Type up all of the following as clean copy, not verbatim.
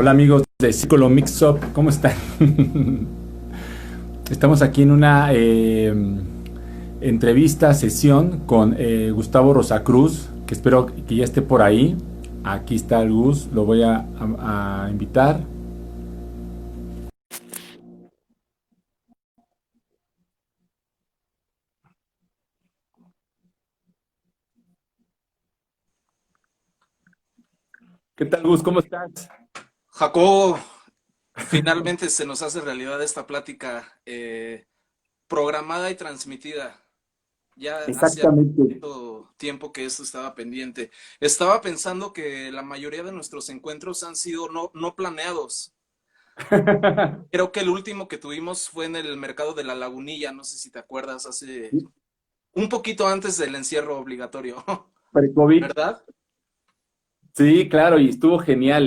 Hola amigos de Círculo Mix Up, ¿cómo están? Estamos aquí en una entrevista, sesión con Gustavo Rosacruz, que espero que ya esté por ahí. Aquí está el Gus, lo voy a invitar. ¿Qué tal Gus? ¿Cómo estás? Jacobo, finalmente se nos hace realidad esta plática programada y transmitida. Ya hacía Exactamente. mucho tiempo que esto estaba pendiente. Estaba pensando que la mayoría de nuestros encuentros han sido no planeados. Creo que el último que tuvimos fue en el mercado de la Lagunilla, no sé si te acuerdas, hace un poquito antes del encierro obligatorio, Pre-COVID. ¿verdad? Sí, claro, y estuvo genial,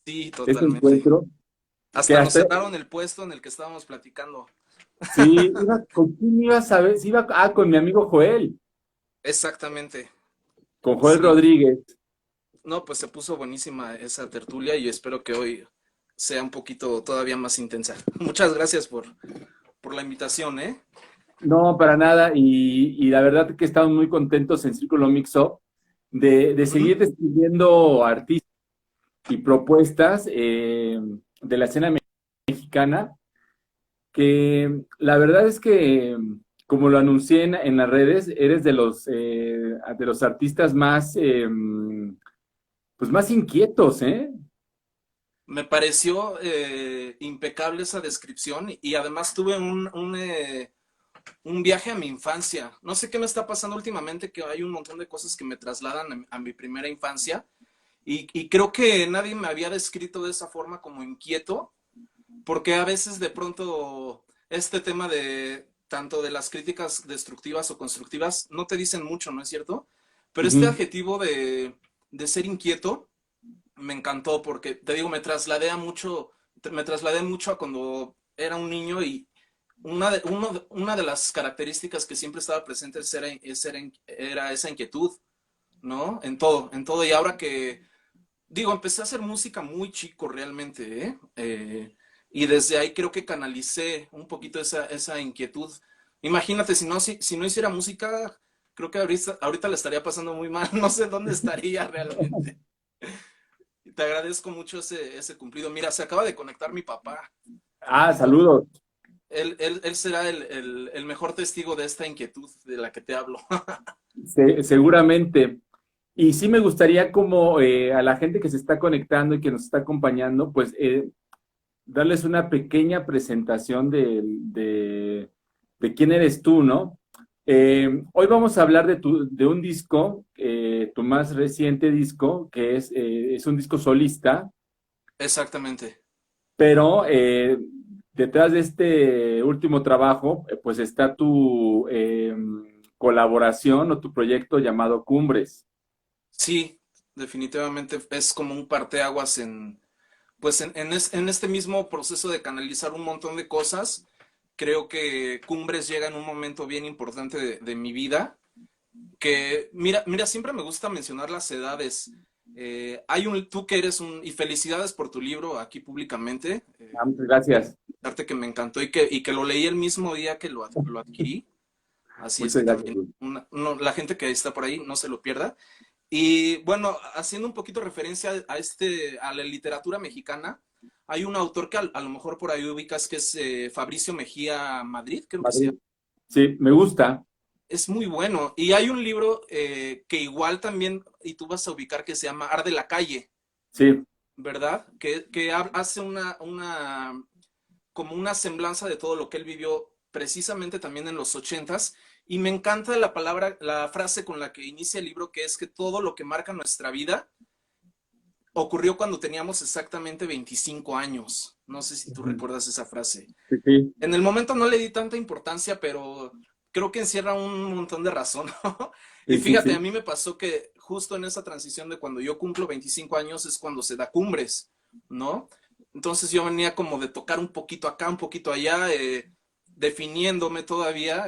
Sí, este totalmente. encuentro. Que Hasta nos hasta, cerraron el puesto en el que estábamos platicando. sí, ¿con quién ibas a ver? Sí, con mi amigo Joel, Exactamente. con Joel Sí, Rodríguez. no, pues se puso buenísima esa tertulia y espero que hoy sea un poquito todavía más intensa. Muchas gracias por la invitación, ¿eh? No, para nada. Y la verdad que estamos muy contentos en Círculo Mix Up de Ujú. seguir descubriendo artistas y propuestas de la escena mexicana, que la verdad es que, como lo anuncié en las redes, eres de los artistas más, pues más inquietos, ¿eh? Me pareció impecable esa descripción y además tuve un viaje a mi infancia. No sé qué me está pasando últimamente, que hay un montón de cosas que me trasladan a mi primera infancia y creo que nadie me había descrito de esa forma como inquieto. Porque a veces de pronto este tema de tanto de las críticas destructivas o constructivas no te dicen mucho, ¿no es cierto? Pero este Ujú. adjetivo de ser inquieto me encantó porque, te digo, me trasladé mucho a cuando era un niño y una de las características que siempre estaba presente era esa inquietud, ¿no? En todo. Y ahora que digo, empecé a hacer música muy chico realmente, ¿eh? Y desde ahí creo que canalicé un poquito esa inquietud. Imagínate, si no hiciera música, creo que ahorita le estaría pasando muy mal, no sé dónde estaría realmente. Y te agradezco mucho ese cumplido. Mira, se acaba de conectar mi papá. Ah, Entonces, saludos. él será el mejor testigo de esta inquietud de la que te hablo. Seguramente. Y sí me gustaría como a la gente que se está conectando y que nos está acompañando, pues darles una pequeña presentación de quién eres tú, ¿no? Hoy vamos a hablar de un disco, tu más reciente disco, que es un disco solista, Exactamente. pero detrás de este último trabajo, pues está tu colaboración o tu proyecto llamado Cumbres. Sí, definitivamente es como un parteaguas pues en este mismo proceso de canalizar un montón de cosas, creo que Cumbres llega en un momento bien importante de mi vida, que mira, siempre me gusta mencionar las edades. Tú que eres y felicidades por tu libro aquí públicamente, Ah, muchas gracias. arte que me encantó y que lo leí el mismo día que lo adquirí, así es Muchas que gracias, también Luis. la gente que está por ahí no se lo pierda. Y bueno, haciendo un poquito referencia a la literatura mexicana, hay un autor que a lo mejor por ahí ubicas que es Fabricio Mejía Madrid, creo que se Madrid. llama. Sí, me gusta. Es muy bueno. Y hay un libro que igual también, y tú vas a ubicar, que se llama Arde la calle, Sí. ¿verdad? Que hace como una semblanza de todo lo que él vivió precisamente también en los ochentas. Y me encanta la frase con la que inicia el libro, que es que todo lo que marca nuestra vida ocurrió cuando teníamos exactamente 25 años. No sé si tú Ujú. recuerdas esa frase. Sí, sí. En el momento no le di tanta importancia, pero creo que encierra un montón de razón. Y Sí, sí, fíjate, a sí. mí me pasó que justo en esa transición de cuando yo cumplo 25 años es cuando se da cumbres, ¿no? Entonces yo venía como de tocar un poquito acá, un poquito allá, definiéndome todavía,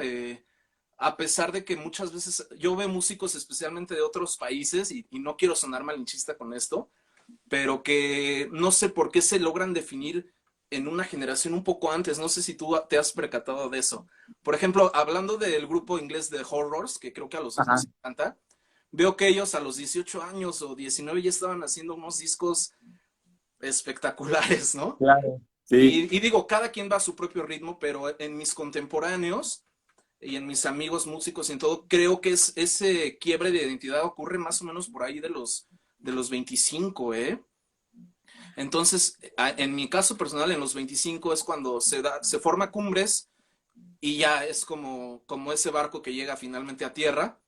a pesar de que muchas veces yo veo músicos especialmente de otros países, y no quiero sonar malinchista con esto, pero que no sé por qué se logran definir en una generación un poco antes. No sé si tú te has percatado de eso. Por ejemplo, hablando del grupo inglés de Horrors, que creo que a los dos Ajá, nos encanta, veo que ellos a los 18 años o 19 ya estaban haciendo unos discos espectaculares, ¿no? claro. Sí, Y digo, cada quien va a su propio ritmo, pero en mis contemporáneos y en mis amigos músicos y en todo, creo que ese quiebre de identidad ocurre más o menos por ahí de los 25, ¿eh? Entonces, en mi caso personal, en los 25 es cuando se forma Cumbres y ya es como ese barco que llega finalmente a tierra,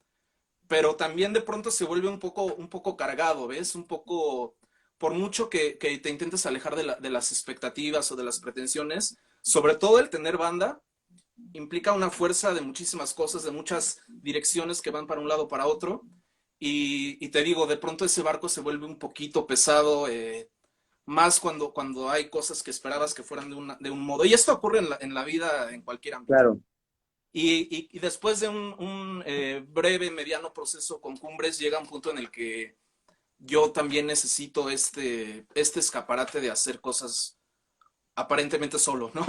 pero también de pronto se vuelve un poco cargado, ¿ves? Un poco, por mucho que te intentes alejar de las expectativas o de las pretensiones, sobre todo el tener banda, implica una fuerza de muchísimas cosas, de muchas direcciones que van para un lado o para otro. Y te digo, de pronto ese barco se vuelve un poquito pesado, más cuando hay cosas que esperabas que fueran de un modo. Y esto ocurre en la vida en cualquier ámbito. claro. Y después de un breve, mediano proceso con Cumbres, llega un punto en el que yo también necesito este escaparate de hacer cosas aparentemente solo, ¿no?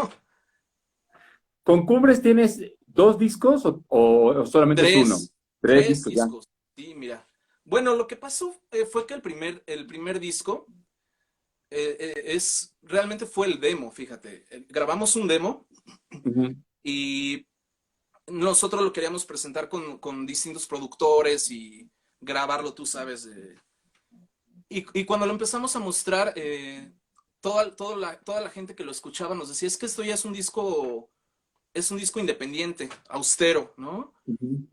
¿Con Cumbres tienes dos discos o solamente es uno? Tres Tres discos ya. discos. Sí, mira. Bueno, lo que pasó fue que el primer disco realmente fue el demo, fíjate. Grabamos un demo Ujú. y nosotros lo queríamos presentar con distintos productores y grabarlo, tú sabes. Y cuando lo empezamos a mostrar, toda la gente que lo escuchaba nos decía, es que esto ya es un disco independiente, austero, ¿no? Ujú.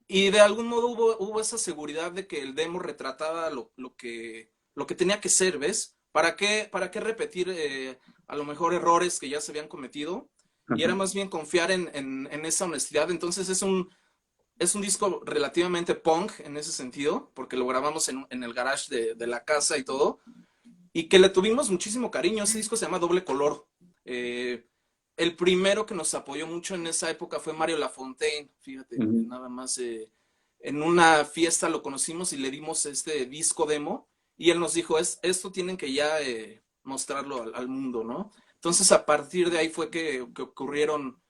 Y de algún modo hubo esa seguridad de que el demo retrataba lo que tenía que ser, ¿ves? Para qué repetir a lo mejor errores que ya se habían cometido? Y Ajá. era más bien confiar en esa honestidad. Entonces es un disco relativamente punk en ese sentido, porque lo grabamos en el garage de la casa y todo, y que le tuvimos muchísimo cariño. Ese disco se llama Doble Color. Eh, el primero que nos apoyó mucho en esa época fue Mario Lafontaine, fíjate, Ujú. nada más en una fiesta lo conocimos y le dimos este disco demo y él nos dijo, esto tienen que ya mostrarlo al mundo, ¿no? Entonces a partir de ahí fue que ocurrieron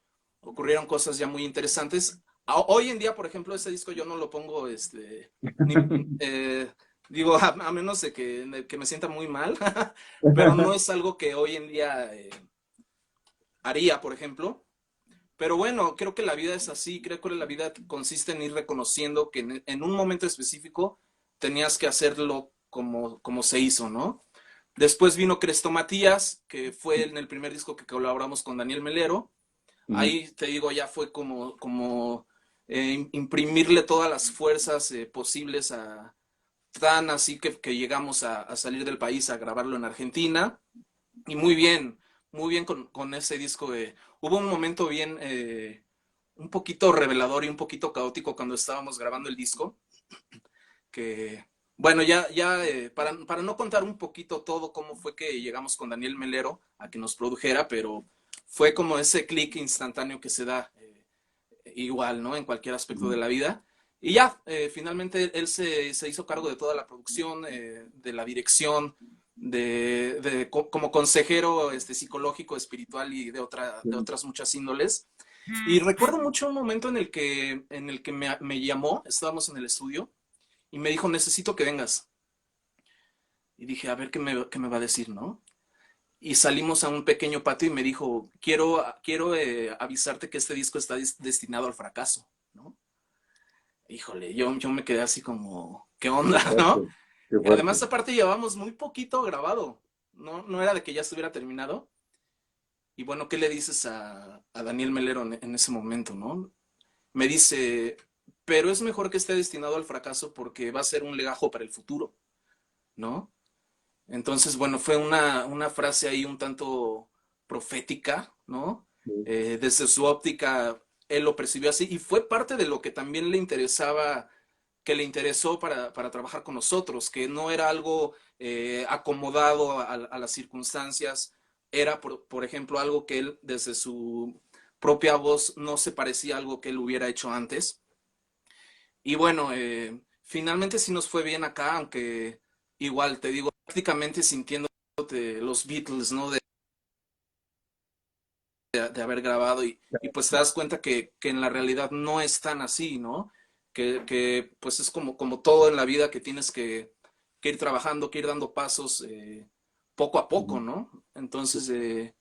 cosas ya muy interesantes. Hoy en día, por ejemplo, ese disco yo no lo pongo, ni, digo, a menos de que me sienta muy mal, pero no es algo que hoy en día haría, por ejemplo. Pero bueno, creo que la vida es así, creo que la vida consiste en ir reconociendo que en un momento específico tenías que hacerlo como se hizo, ¿no? Después vino Cresto Matías, que fue en el primer disco que colaboramos con Daniel Melero. Ujú. Ahí te digo, ya fue como imprimirle todas las fuerzas posibles tan así que llegamos a salir del país a grabarlo en Argentina. Y muy bien con ese disco. Hubo un momento bien, un poquito revelador y un poquito caótico cuando estábamos grabando el disco, que, bueno, para no contar un poquito todo cómo fue que llegamos con Daniel Melero a que nos produjera, pero fue como ese clic instantáneo que se da igual, ¿no? En cualquier aspecto de Ujú. la vida. Y ya, finalmente él se hizo cargo de toda la producción, de la dirección, como consejero psicológico, espiritual y de Sí. otras muchas índoles. Y recuerdo mucho un momento en el que me llamó, estábamos en el estudio, y me dijo, necesito que vengas. Y dije, a ver qué me va a decir, ¿no? Y salimos a un pequeño patio y me dijo, quiero avisarte que este disco está destinado al fracaso, ¿no? Híjole, yo me quedé así como, ¿qué Qué onda, no? fuerte, qué Además, fuerte. aparte llevamos muy poquito grabado, no era de que ya estuviera terminado. Y bueno, ¿qué le dices a Daniel Melero en ese momento, no? Me dice, pero es mejor que esté destinado al fracaso porque va a ser un legajo para el futuro, ¿no? Entonces, bueno, fue una frase ahí un tanto profética, ¿no? Sí. Desde su óptica, él lo percibió así y fue parte de lo que también le interesaba, que le interesó para trabajar con nosotros, que no era algo acomodado a las circunstancias, era, por ejemplo, algo que él, desde su propia voz, no se parecía a algo que él hubiera hecho antes. Y bueno, finalmente sí nos fue bien acá, aunque igual te digo, prácticamente sintiéndote los Beatles, ¿no? De haber grabado y pues te das cuenta que en la realidad no es tan así, ¿no? Que pues es como todo en la vida que tienes que ir trabajando, que ir dando pasos poco a poco, Ujú. ¿no? Entonces,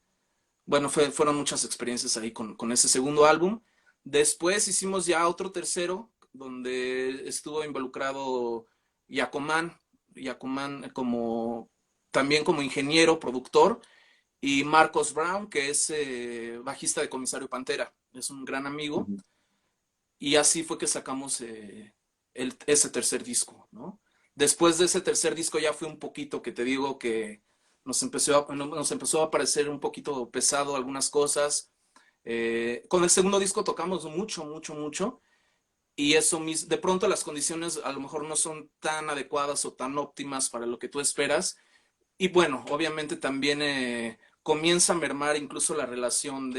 bueno, fueron muchas experiencias ahí con ese segundo álbum. Después hicimos ya otro tercero, donde estuvo involucrado Yacoman, Yacoman como, también como ingeniero, productor, y Marcos Brown, que es bajista de Comisario Pantera, es un gran amigo, Ujú. y así fue que sacamos ese tercer disco, ¿no? Después de ese tercer disco ya fue un poquito que te digo que nos empezó a parecer un poquito pesado algunas cosas. Con el segundo disco tocamos mucho, mucho, mucho, y eso mismo, de pronto las condiciones a lo mejor no son tan adecuadas o tan óptimas para lo que tú esperas, y bueno, obviamente también comienza a mermar incluso la relación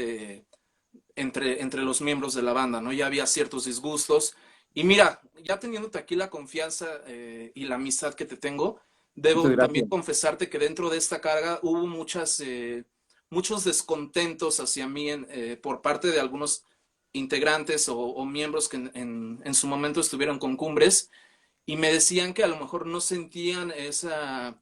entre los miembros de la banda, ¿no? Ya había ciertos disgustos. Y mira, ya teniéndote aquí la confianza y la amistad que te tengo, Muchas debo también gracias. confesarte que dentro de esta carga hubo muchos descontentos hacia mí por parte de algunos integrantes o miembros que en su momento estuvieron con Cumbres y me decían que a lo mejor no sentían esa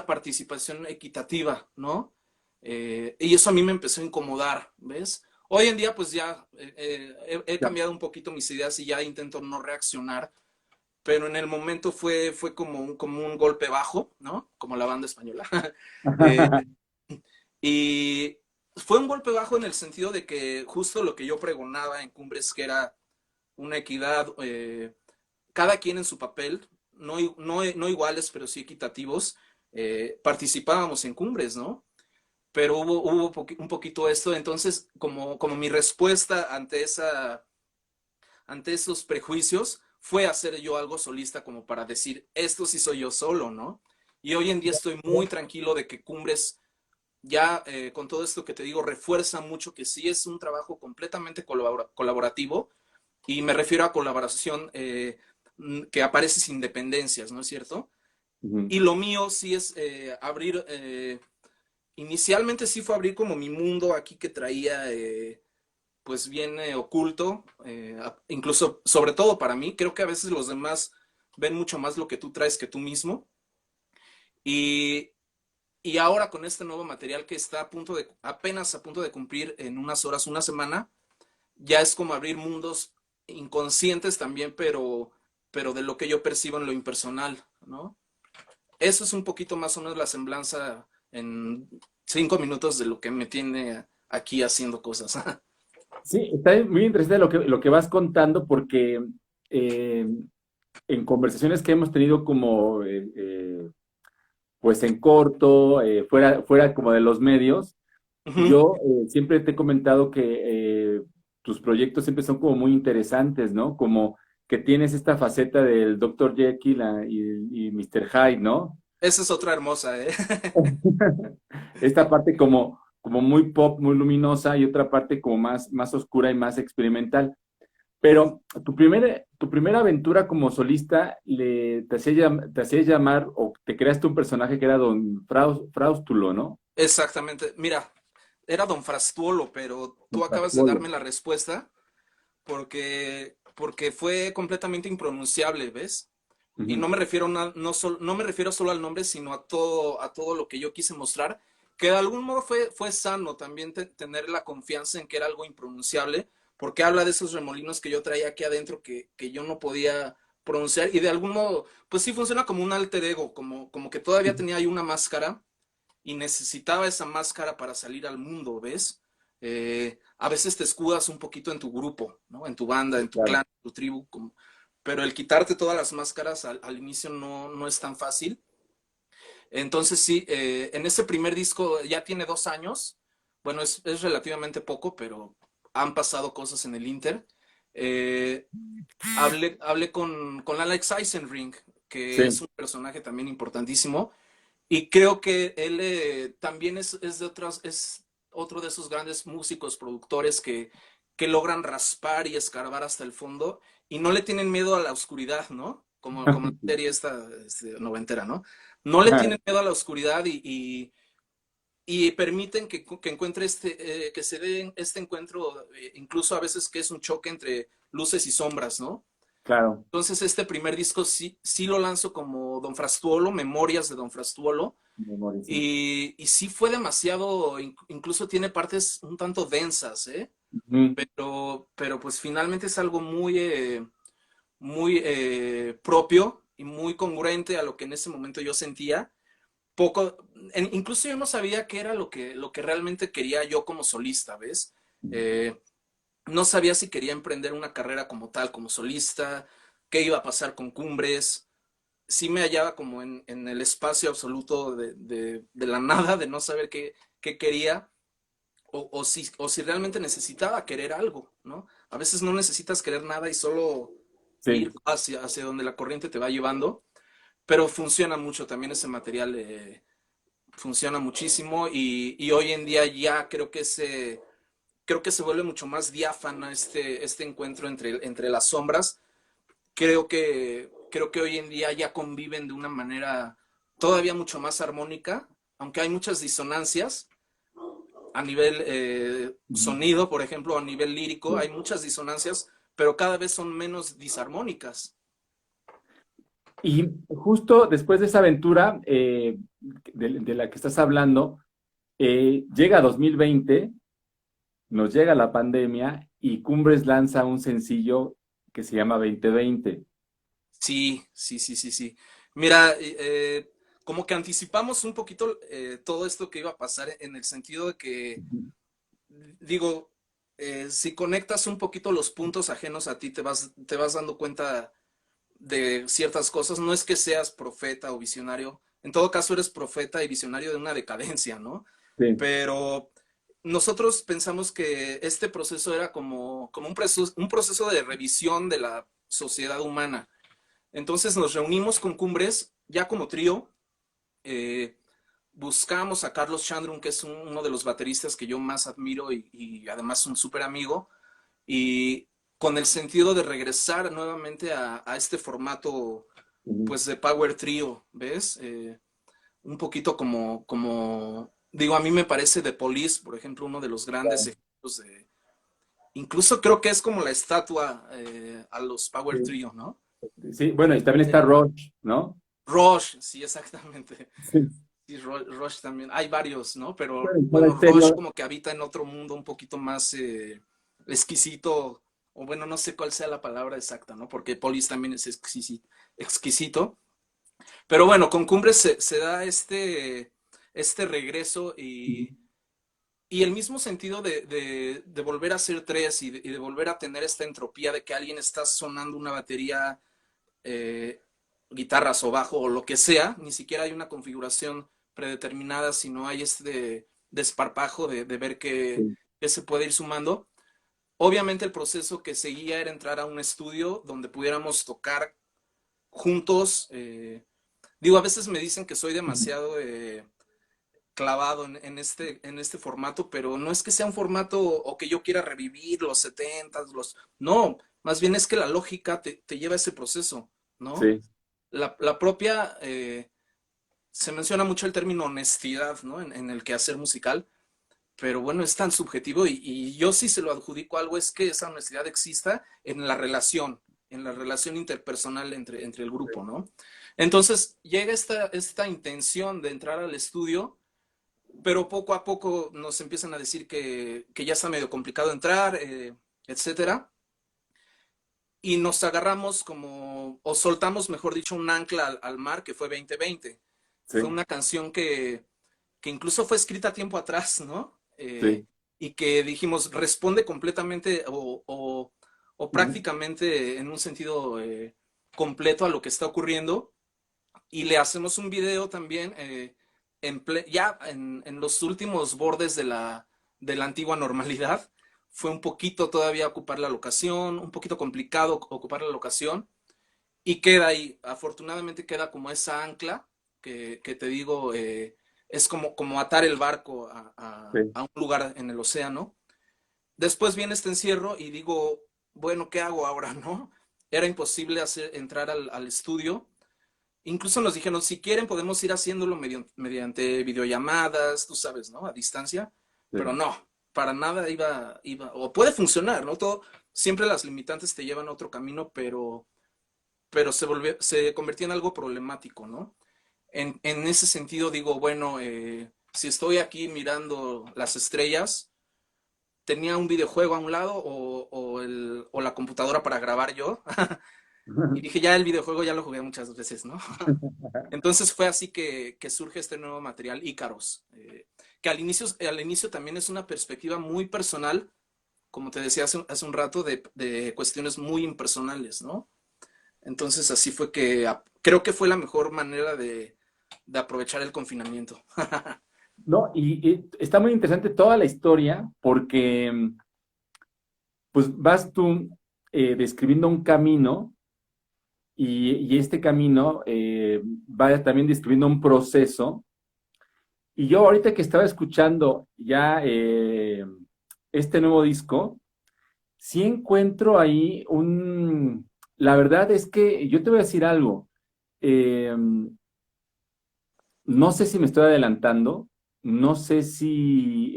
participación equitativa, ¿no? Y eso a mí me empezó a incomodar, ¿ves? Hoy en día pues ya he Ya. cambiado un poquito mis ideas y ya intento no reaccionar, pero en el momento fue como un golpe bajo, ¿no? Como la banda española. Eh, y fue un golpe bajo en el sentido de que justo lo que yo pregonaba en Cumbres, que era una equidad, cada quien en su papel, no iguales, pero sí equitativos, participábamos en Cumbres, ¿no? Pero hubo un poquito esto, entonces como mi respuesta ante esos prejuicios fue hacer yo algo solista como para decir, esto sí soy yo solo, ¿no? Y hoy en día estoy muy tranquilo de que Cumbres ya con todo esto que te digo refuerza mucho que sí es un trabajo completamente colaborativo y me refiero a colaboración que aparece sin dependencias, ¿no es cierto? Ujú. Y lo mío sí es abrir, inicialmente sí fue abrir como mi mundo aquí que traía pues bien oculto, incluso sobre todo para mí, creo que a veces los demás ven mucho más lo que tú traes que tú mismo. Y, y ahora con este nuevo material que está apenas a punto de cumplir en unas horas, una semana, ya es como abrir mundos inconscientes también, pero de lo que yo percibo en lo impersonal, ¿no? Eso es un poquito más o menos la semblanza en 5 minutos de lo que me tiene aquí haciendo cosas. Sí, está muy interesante lo que vas contando porque eh, en conversaciones que hemos tenido como pues en corto, fuera como de los medios, yo siempre te he comentado que tus proyectos siempre son como muy interesantes, ¿no? Como que tienes esta faceta del Dr. Jekyll y Mr. Hyde, ¿no? Esa es otra hermosa, ¿eh? Esta parte como muy pop, muy luminosa y otra parte como más oscura y más experimental. Pero tu primera aventura como solista te hacía llamar o te creaste un personaje que era Don Fraustulo, ¿no? Exactamente. Mira, era Don Frastuolo, pero Don tú acabas de Fraustulo. darme la respuesta porque fue completamente impronunciable, ¿ves? Y Ujú. no me refiero no me refiero solo al nombre, sino a todo lo que yo quise mostrar, que de algún modo fue sano también tener la confianza en que era algo impronunciable, porque habla de esos remolinos que yo traía aquí adentro que yo no podía pronunciar, y de algún modo, pues sí funciona como un alter ego, como que todavía tenía ahí una máscara y necesitaba esa máscara para salir al mundo, ¿ves? A veces te escudas un poquito en tu grupo, ¿no? En tu banda, en tu Claro. clan, en tu tribu, pero el quitarte todas las máscaras al inicio no es tan fácil. Entonces sí, en ese primer disco ya tiene 2 años, bueno, es relativamente poco, pero han pasado cosas en el Inter. Eh, hablé con Alex Eisenring, que es Sí, un personaje también importantísimo, y creo que él también es otro de esos grandes músicos, productores que logran raspar y escarbar hasta el fondo y no le tienen miedo a la oscuridad, ¿no? como la serie esta noventera, ¿no? No le tienen miedo a la oscuridad y permiten que encuentre que se dé este encuentro, incluso a veces que es un choque entre luces y sombras, ¿no? Claro, Entonces este primer disco sí lo lanzo como Don Frastuolo, Memorias de Don Frastuolo, memoria, sí. y sí fue demasiado, incluso tiene partes un tanto densas, ¿eh? Ujú. Pero pues finalmente es algo muy propio y muy congruente a lo que en ese momento yo sentía. Incluso yo no sabía qué era lo que realmente quería yo como solista, ¿ves? Eh, no sabía si quería emprender una carrera como tal, como solista, qué iba a pasar con Cumbres. Sí me hallaba como en el espacio absoluto de la nada, de no saber qué quería o si realmente necesitaba querer algo, ¿no? A veces no necesitas querer nada y solo ir Sí. hacia donde la corriente te va llevando, pero funciona mucho también ese material, funciona muchísimo y hoy en día ya creo que se vuelve mucho más diáfana este encuentro entre las sombras. Creo que hoy en día ya conviven de una manera todavía mucho más armónica, aunque hay muchas disonancias a nivel Ujú. sonido, por ejemplo, a nivel lírico, Sí. hay muchas disonancias, pero cada vez son menos disarmónicas. Y justo después de esa aventura de la que estás hablando, llega 2020, nos llega la pandemia y Cumbres lanza un sencillo que se llama 2020. Sí, sí, sí, sí, sí. Mira, como que anticipamos un poquito todo esto que iba a pasar en el sentido de que, Ujú. digo, si conectas un poquito los puntos ajenos a ti, te vas dando cuenta de ciertas cosas. No es que seas profeta o visionario, en todo caso eres profeta y visionario de una decadencia, ¿no? Sí. Pero nosotros pensamos que este proceso era como un proceso de revisión de la sociedad humana. Entonces nos reunimos con Cumbres, ya como trío, eh, buscamos a Carlos Chandrum, que es uno de los bateristas que yo más admiro y además un súper amigo, y con el sentido de regresar nuevamente a este formato Ujú. pues de Power Trio, ¿ves? Un poquito digo, a mí me parece The Police, por ejemplo, uno de los grandes ejemplos incluso creo que es como la estatua a los Power Sí. Trio, ¿no? Sí, bueno, y también está Rush, ¿no? Rush, sí, exactamente. Sí. Sí, Rush también. Hay varios, ¿no? Pero Bueno, y Soda bueno, Rush Stereo, como que habita en otro mundo un poquito más exquisito, o bueno, no sé cuál sea la palabra exacta, ¿no? Porque Police también es exquisito. Pero bueno, con Cumbres se da este regreso y el mismo sentido de volver a ser tres y de volver a tener esta entropía de que alguien está sonando una batería, eh, guitarras o bajo o lo que sea, ni siquiera hay una configuración predeterminada, sino hay este desparpajo de ver sí. qué se puede ir sumando. Obviamente el proceso que seguía era entrar a un estudio donde pudiéramos tocar juntos. Digo, a veces me dicen que soy Ujú. demasiado clavado en este formato, pero no es que sea un formato o que yo quiera revivir los 70, no, más bien es que la lógica te lleva a ese proceso, ¿no? Sí. La propia, se menciona mucho el término honestidad, ¿no? En el quehacer musical, pero bueno, es tan subjetivo y yo sí se lo adjudico a algo, es que esa honestidad exista en la relación interpersonal entre el grupo, ¿no? Entonces llega esta intención de entrar al estudio, pero poco a poco nos empiezan a decir que ya está medio complicado entrar, etcétera, y nos agarramos o soltamos, mejor dicho, un ancla al mar que fue 2020. Fue Sí. una canción que incluso fue escrita tiempo atrás, ¿no? Sí. Y que dijimos, responde completamente o Ujú. prácticamente en un sentido completo a lo que está ocurriendo y le hacemos un video también ya en los últimos bordes de la antigua normalidad. Fue un poquito todavía ocupar la locación, un poquito complicado ocupar la locación y queda ahí, afortunadamente queda como esa ancla que te digo, es como atar el barco Sí. a un lugar en el océano. Después viene este encierro y digo, bueno, ¿qué hago ahora, no? era imposible entrar al estudio. Incluso nos dijeron, si quieren podemos ir haciéndolo mediante videollamadas, tú sabes, ¿no? A distancia, pero Sí. no, para nada o puede funcionar, ¿no? Todo, siempre las limitantes te llevan a otro camino, pero se convirtió en algo problemático, ¿no? En ese sentido digo, bueno, si estoy aquí mirando las estrellas, tenía un videojuego a un lado o la computadora para grabar yo. Y dije, ya el videojuego ya lo jugué muchas veces, ¿no? Entonces fue así que surge este nuevo material, Ícaros, que al inicio también es una perspectiva muy personal, como te decía hace un rato, de cuestiones muy impersonales, ¿no? Entonces así fue creo que fue la mejor manera de aprovechar el confinamiento. No, y está muy interesante toda la historia porque pues vas tú describiendo un camino y este camino va también describiendo un proceso. Y yo ahorita que estaba escuchando ya este nuevo disco, sí encuentro ahí La verdad es que yo te voy a decir algo. eh, no sé si me estoy adelantando, no sé si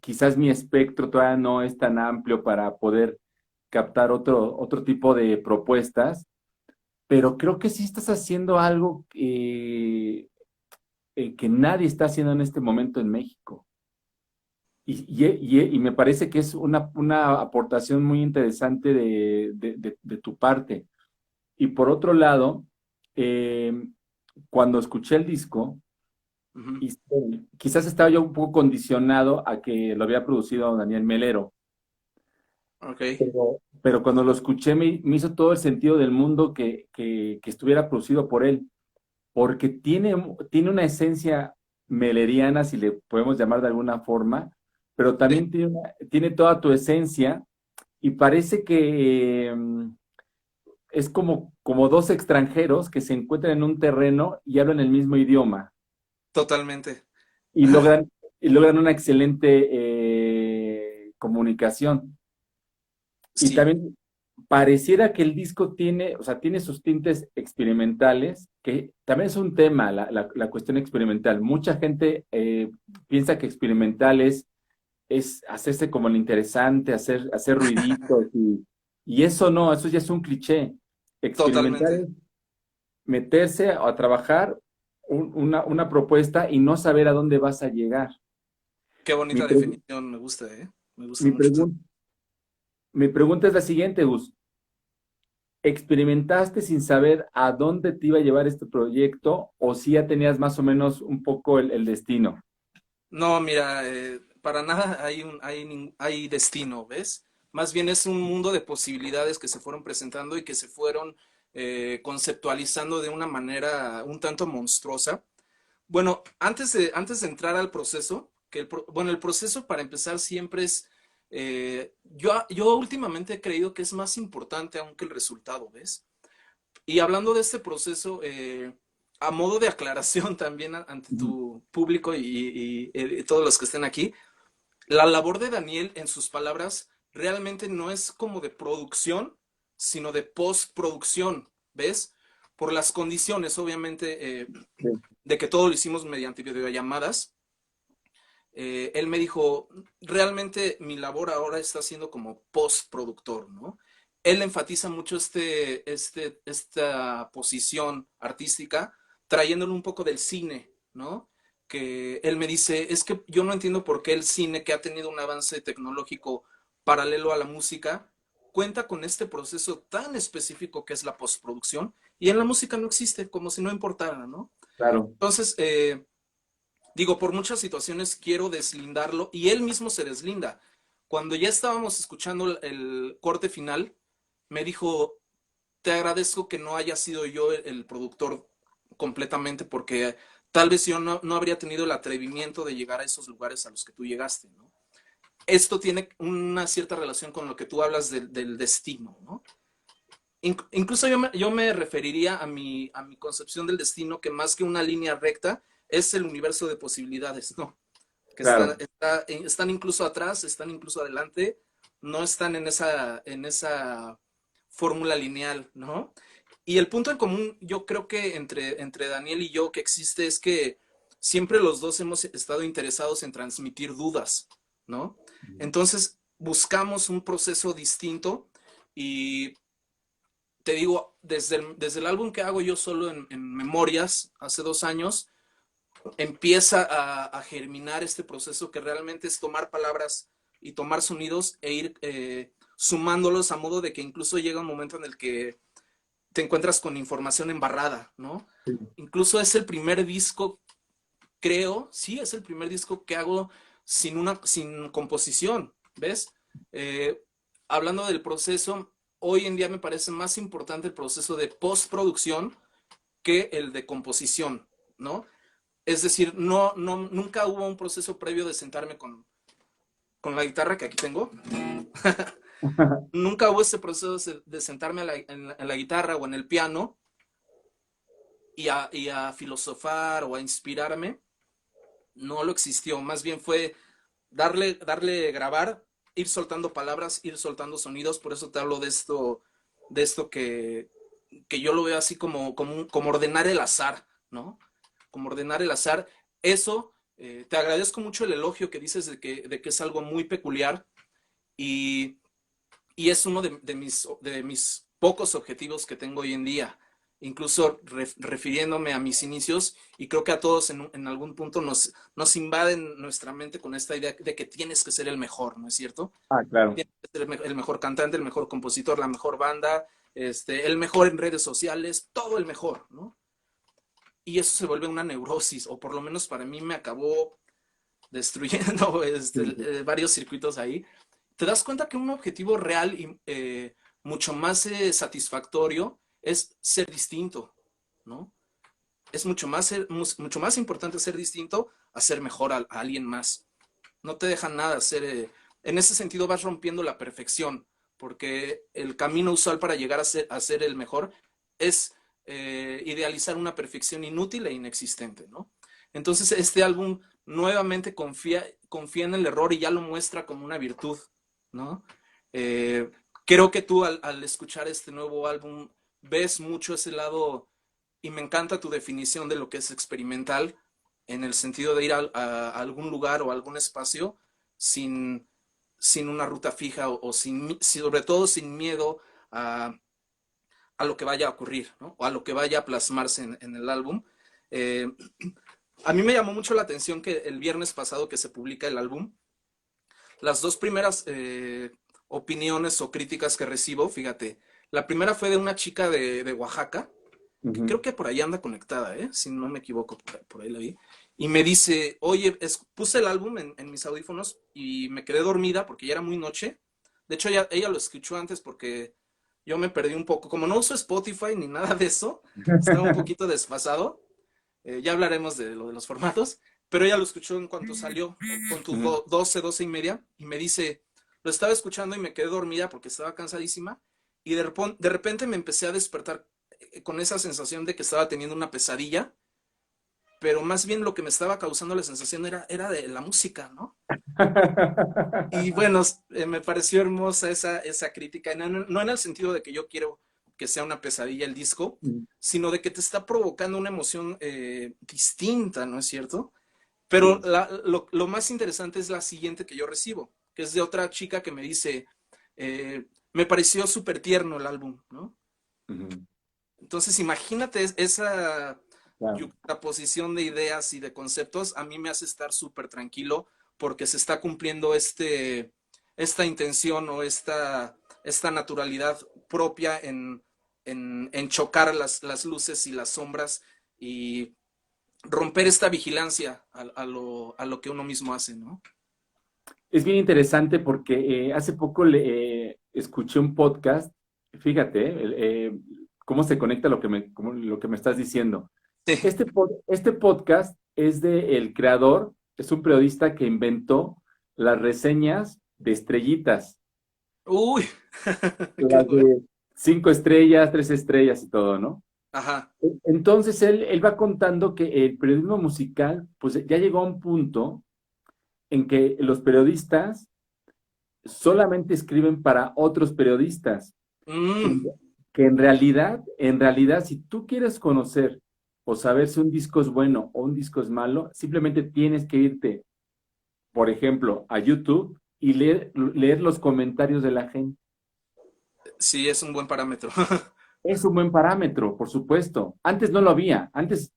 quizás mi espectro todavía no es tan amplio para poder captar otro tipo de propuestas, pero creo que sí estás haciendo algo que nadie está haciendo en este momento en México. Y me parece que es una aportación muy interesante de tu parte. Y por otro lado, eh, cuando escuché el disco, Ujú. y quizás estaba yo un poco condicionado a que lo había producido Daniel Melero, Ok, pero cuando lo escuché me hizo todo el sentido del mundo que estuviera producido por él, porque tiene una esencia meleriana, si le podemos llamar de alguna forma, pero sí, también tiene toda tu esencia y parece que es como dos extranjeros que se encuentran en un terreno y hablan el mismo idioma totalmente. y logran una excelente comunicación. Y Sí, también pareciera que el disco tiene, o sea, tiene sus tintes experimentales, que también es un tema, la cuestión experimental. Mucha gente piensa que experimental es hacerse como lo interesante, hacer ruiditos, y eso no, eso ya es un cliché. Experimental totalmente. es meterse a trabajar una propuesta y no saber a dónde vas a llegar. Qué Mi, bonita pregu- definición, me gusta, ¿eh? Me gusta mi, mucho esa. pregun- mi pregunta es la siguiente, Gus. ¿Experimentaste sin saber a dónde te iba a llevar este proyecto o si ya tenías más o menos un poco el destino? No, mira, para nada hay destino, ¿ves? Más bien es un mundo de posibilidades que se fueron presentando y que se fueron conceptualizando de una manera un tanto monstruosa. Bueno, antes de entrar al proceso, bueno, el proceso para empezar siempre es, yo últimamente he creído que es más importante aún que el resultado, ¿ves? Y hablando de este proceso, a modo de aclaración también ante Ujú. tu público y todos los que estén aquí, la labor de Daniel, en sus palabras, realmente no es como de producción, sino de postproducción, ¿ves? Por las condiciones, obviamente, Sí, de que todo lo hicimos mediante videollamadas. Él me dijo, realmente mi labor ahora está siendo como postproductor, ¿no? Él enfatiza mucho esta posición artística, trayéndolo un poco del cine, ¿no? Que él me dice, es que yo no entiendo por qué el cine, que ha tenido un avance tecnológico paralelo a la música, cuenta con este proceso tan específico que es la postproducción, y en la música no existe, como si no importara, ¿no? claro. Entonces, digo, por muchas situaciones quiero deslindarlo y él mismo se deslinda. Cuando ya estábamos escuchando el corte final, me dijo, te agradezco que no haya sido yo el productor completamente porque tal vez yo no habría tenido el atrevimiento de llegar a esos lugares a los que tú llegaste, ¿no? Esto tiene una cierta relación con lo que tú hablas del destino, ¿no? Incluso yo me referiría a mi concepción del destino, que más que una línea recta, es el universo de posibilidades, ¿no? Que Claro. están incluso atrás, están incluso adelante, no están en esa fórmula lineal, ¿no? Y el punto en común, yo creo que entre Daniel y yo que existe es que siempre los dos hemos estado interesados en transmitir dudas, ¿no? Entonces buscamos un proceso distinto y te digo, desde el álbum que hago yo solo en Memorias, hace 2 años, empieza a germinar este proceso que realmente es tomar palabras y tomar sonidos e ir sumándolos a modo de que incluso llega un momento en el que te encuentras con información embarrada, ¿no? Sí. Incluso es el primer disco, creo, sí, es el primer disco que hago sin composición, ¿ves? Eh, Hablando del proceso, hoy en día me parece más importante el proceso de postproducción que el de composición, ¿no? Es decir, nunca hubo un proceso previo de sentarme con la guitarra que aquí tengo. Nunca hubo ese proceso de sentarme en la guitarra o en el piano y a filosofar o a inspirarme. No lo existió. Más bien fue darle grabar, ir soltando palabras, ir soltando sonidos. Por eso te hablo de esto que yo lo veo así como ordenar el azar, ¿no? Como ordenar el azar. Eso, te agradezco mucho el elogio que dices de que es algo muy peculiar y, y es uno de mis pocos objetivos que tengo hoy en día, incluso refiriéndome a mis inicios, y creo que a todos en algún punto nos invaden nuestra mente con esta idea de que tienes que ser el mejor, ¿no es cierto? Ah, claro. Tienes que ser el mejor cantante, el mejor compositor, la mejor banda, el mejor en redes sociales, todo el mejor, ¿no? Y eso se vuelve una neurosis, o por lo menos para mí me acabó destruyendo varios circuitos ahí. Te das cuenta que un objetivo real y mucho más satisfactorio es ser distinto, ¿no? Es mucho más importante ser distinto a ser mejor a alguien más. No te dejan nada hacer. En ese sentido vas rompiendo la perfección, porque el camino usual para llegar a ser el mejor es idealizar una perfección inútil e inexistente, ¿no? Entonces este álbum nuevamente confía en el error y ya lo muestra como una virtud, ¿no? Eh, Creo que tú al escuchar este nuevo álbum ves mucho ese lado y me encanta tu definición de lo que es experimental en el sentido de ir a algún lugar o a algún espacio sin, sin una ruta fija sobre todo sin miedo a lo que vaya a ocurrir, ¿no? O a lo que vaya a plasmarse en el álbum. Eh, a mí me llamó mucho la atención que el viernes pasado que se publica el álbum, las dos primeras opiniones o críticas que recibo, fíjate, la primera fue de una chica de Oaxaca, que Ujú. creo que por ahí anda conectada, si no me equivoco, por ahí la vi, y me dice, oye, puse el álbum en mis audífonos y me quedé dormida porque ya era muy noche. De hecho, ella lo escuchó antes porque yo me perdí un poco. Como no uso Spotify ni nada de eso, estaba un poquito desfasado. Ya hablaremos de lo de los formatos, pero ella lo escuchó en cuanto salió, con tu Ujú. 12 y media, y me dice, lo estaba escuchando y me quedé dormida porque estaba cansadísima, y de repente me empecé a despertar con esa sensación de que estaba teniendo una pesadilla, pero más bien lo que me estaba causando la sensación era de la música, ¿no? Y bueno, me pareció hermosa esa crítica, no en el sentido de que yo quiero que sea una pesadilla el disco, sino de que te está provocando una emoción distinta, ¿no es cierto? Pero Sí. lo más interesante es la siguiente que yo recibo, que es de otra chica que me dice, me pareció súper tierno el álbum, ¿no? Ujú. Entonces imagínate esa Claro. yuxtaposición de ideas y de conceptos, a mí me hace estar súper tranquilo porque se está cumpliendo esta intención o esta naturalidad propia en chocar las luces y las sombras y romper esta vigilancia a lo que uno mismo hace, ¿no? Es bien interesante porque hace poco escuché un podcast, fíjate, cómo se conecta lo que me estás diciendo. Sí. Este podcast es de el creador, es un periodista que inventó las reseñas de estrellitas, Uy, qué las bueno. de 5 estrellas, 3 estrellas y todo, ¿no? Ajá. Entonces él va contando que el periodismo musical, pues ya llegó a un punto en que los periodistas solamente escriben para otros periodistas. que, Mm, que en realidad, si tú quieres conocer o saber si un disco es bueno o un disco es malo, simplemente tienes que irte, por ejemplo, a YouTube y leer los comentarios de la gente. sí, es un buen parámetro. Es un buen parámetro, por supuesto. Antes no lo había. Antes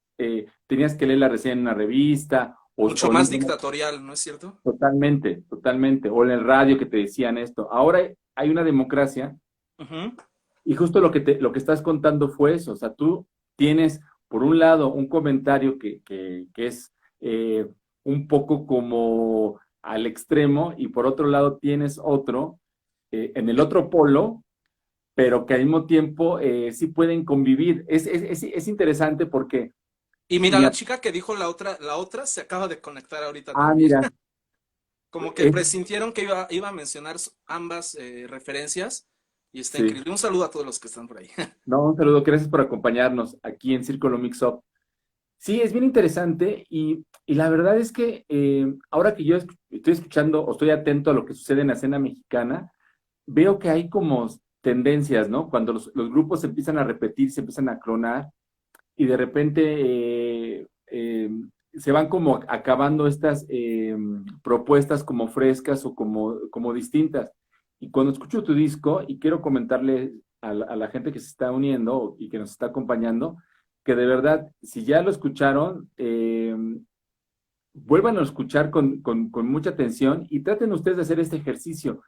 tenías que leer la reseña en una revista Mucho o más ninguna. dictatorial, ¿no es cierto? Totalmente, totalmente. O en el radio que te decían esto. Ahora hay una democracia Ujú. y justo lo que estás contando fue eso. O sea, tú tienes, por un lado, un comentario que es eh, un poco como al extremo y por otro lado tienes otro en el otro polo, pero que al mismo tiempo sí pueden convivir. Es interesante porque, Y mira, la mira, chica que dijo la otra se acaba de conectar ahorita ah, también. mira, Como que es, presintieron que iba a mencionar ambas referencias y está sí. increíble. Un saludo a todos los que están por ahí. No, un saludo, gracias por acompañarnos aquí en Círculo Mix Up. Sí, es bien interesante y la verdad es que ahora que yo estoy escuchando o estoy atento a lo que sucede en la escena mexicana, veo que hay como tendencias, ¿no? Cuando los grupos se empiezan a repetir, se empiezan a clonar y de repente se van como acabando estas propuestas como frescas o como distintas. Y cuando escucho tu disco, y quiero comentarle a la gente que se está uniendo y que nos está acompañando, que de verdad, si ya lo escucharon, vuelvan a escuchar con mucha atención y traten ustedes de hacer este ejercicio.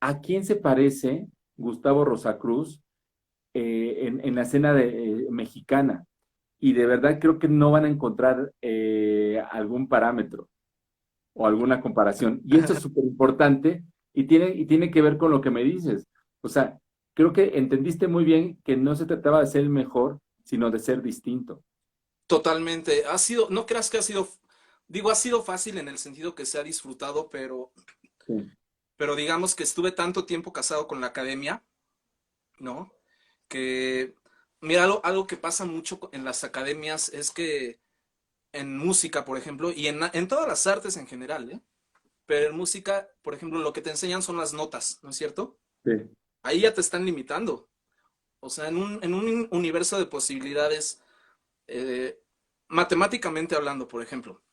¿A quién se parece Gustavo Rosacruz en la escena mexicana? Y de verdad creo que no van a encontrar algún parámetro o alguna comparación. Y esto es súper importante y tiene que ver con lo que me dices. O sea, creo que entendiste muy bien que no se trataba de ser el mejor, sino de ser distinto. Totalmente. No creas que digo, ha sido fácil en el sentido que se ha disfrutado, Sí. pero digamos que estuve tanto tiempo casado con la academia, ¿no? Que, mira, algo que pasa mucho en las academias es que en música, por ejemplo, y en todas las artes en general, ¿eh? Pero en música, por ejemplo, lo que te enseñan son las notas, ¿no es cierto? Sí. Ahí ya te están limitando. O sea, en un universo de posibilidades, eh, matemáticamente hablando, por ejemplo,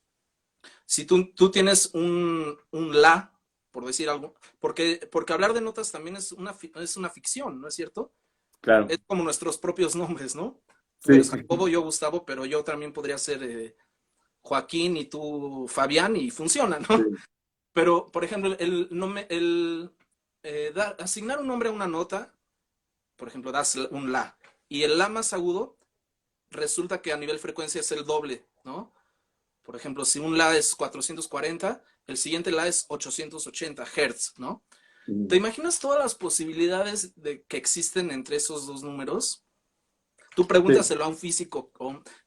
si tú tienes un la, por decir algo, porque hablar de notas también es una ficción, ¿no es cierto? Claro. Es como nuestros propios nombres, ¿no? Tú Sí. eres Jacobo, yo Gustavo, pero yo también podría ser Joaquín y tú Fabián y funciona, ¿no? Sí. Pero, por ejemplo, asignar un nombre a una nota, por ejemplo, das un la, y el la más agudo resulta que a nivel frecuencia es el doble, ¿no? Por ejemplo, si un la es 440, el siguiente la es 880 Hz, ¿no? ¿Te Sí. imaginas todas las posibilidades que existen entre esos dos números? Tú Sí. pregúntaselo a un físico,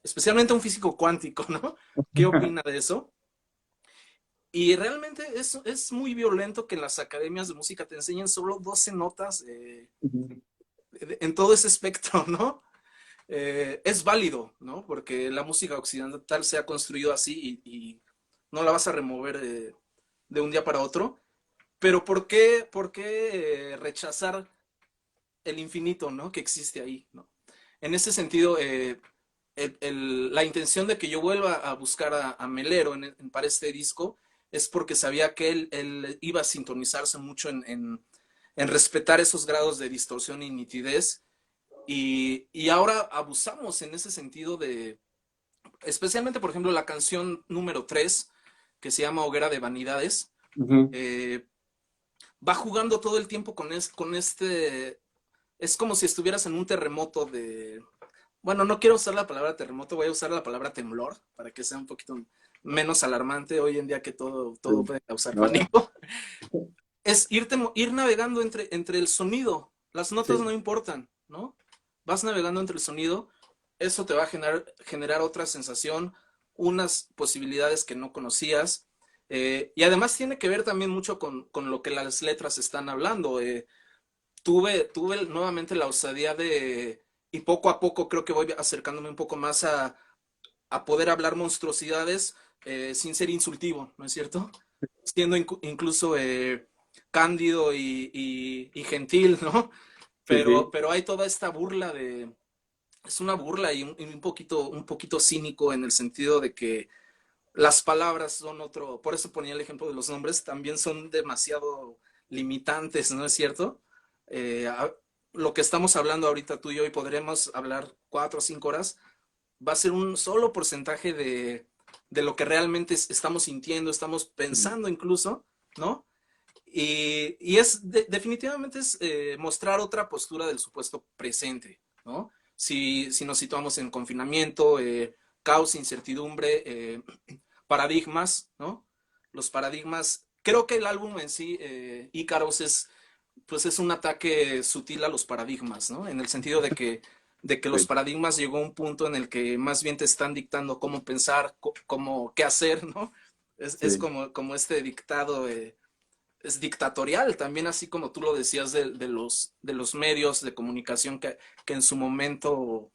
especialmente a un físico cuántico, ¿no? ¿Qué opina de eso? Y realmente es muy violento que en las academias de música te enseñen solo 12 notas en todo ese espectro, ¿no? Es válido, ¿no? Porque la música occidental se ha construido así y no la vas a remover de un día para otro. Pero por qué rechazar el infinito, ¿no? Que existe ahí, ¿no? En ese sentido, la intención de que yo vuelva a buscar a Melero para este disco es porque sabía que él iba a sintonizarse mucho en respetar esos grados de distorsión y nitidez. Y ahora abusamos en ese sentido especialmente por ejemplo, la canción número 3 que se llama Hoguera de Vanidades, Ujú. eh, va jugando todo el tiempo con es como si estuvieras en un terremoto bueno, no quiero usar la palabra terremoto, voy a usar la palabra temblor para que sea un poquito menos alarmante hoy en día que todo Sí. puede causar No, pánico. Es ir navegando entre el sonido. Las notas sí. no importan, ¿no? Vas navegando entre el sonido, eso te va a generar otra sensación, unas posibilidades que no conocías. Y además tiene que ver también mucho con lo que las letras están hablando. Tuve nuevamente la osadía y poco a poco creo que voy acercándome un poco más a poder hablar monstruosidades sin ser insultivo, ¿no es cierto? Siendo incluso cándido y gentil, ¿no? Sí, sí, pero hay toda esta burla de, es una burla y un poquito cínico en el sentido de que las palabras son otro, por eso ponía el ejemplo de los nombres, también son demasiado limitantes, ¿no es cierto? Eh, a- lo que estamos hablando ahorita tú y yo y podremos hablar 4 o 5 horas, va a ser un solo porcentaje de lo que realmente estamos sintiendo, estamos pensando incluso, ¿no? Y definitivamente es mostrar otra postura del supuesto presente, ¿no? Si nos situamos en confinamiento, caos, incertidumbre, paradigmas, ¿no? Los paradigmas, creo que el álbum en sí, Ícaros, pues es un ataque sutil a los paradigmas, ¿no? En el sentido de que los sí, paradigmas llegó a un punto en el que más bien te están dictando cómo pensar, cómo, qué hacer, ¿no? Es sí. como este dictado, es dictatorial, también así como tú lo decías de los medios de comunicación que en su momento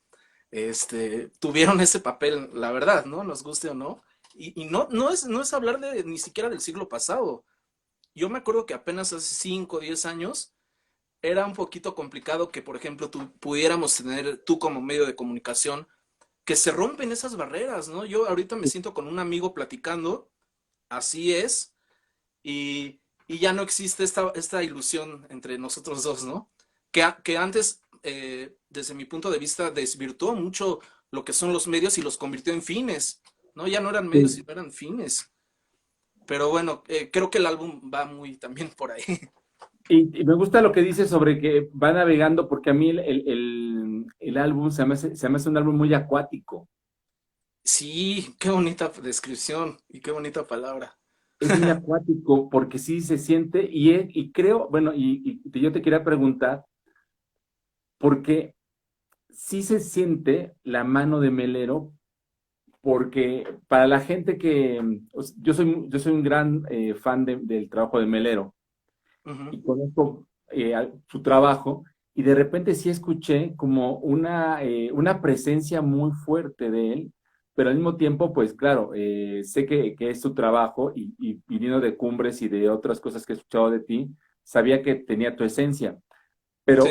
tuvieron ese papel, la verdad, ¿no? Nos guste o no. Y no, no es hablar de ni siquiera del siglo pasado. Yo me acuerdo que apenas hace 5 o 10 años era un poquito complicado que, por ejemplo, pudiéramos tener, tú como medio de comunicación, que se rompen esas barreras, ¿no? Yo ahorita me siento con un amigo platicando, así es, y, y ya no existe esta ilusión entre nosotros dos, ¿no? Que antes, desde mi punto de vista, desvirtuó mucho lo que son los medios y los convirtió en fines, ¿no? Ya no eran medios, Sí. sino eran fines. Pero bueno, creo que el álbum va muy también por ahí. Y me gusta lo que dice sobre que va navegando, porque a mí el álbum se me hace un álbum muy acuático. Sí, qué bonita descripción y qué bonita palabra. Es muy acuático porque sí se siente, y creo, bueno, y yo te quería preguntar, porque sí se siente la mano de Melero, porque para la gente que, yo soy un gran fan del trabajo de Melero, Ujú. y conozco su trabajo, y de repente sí escuché como una presencia muy fuerte de él, pero al mismo tiempo, pues claro, sé que es su trabajo, y viniendo de Cumbres y de otras cosas que he escuchado de ti, sabía que tenía tu esencia, Sí. pero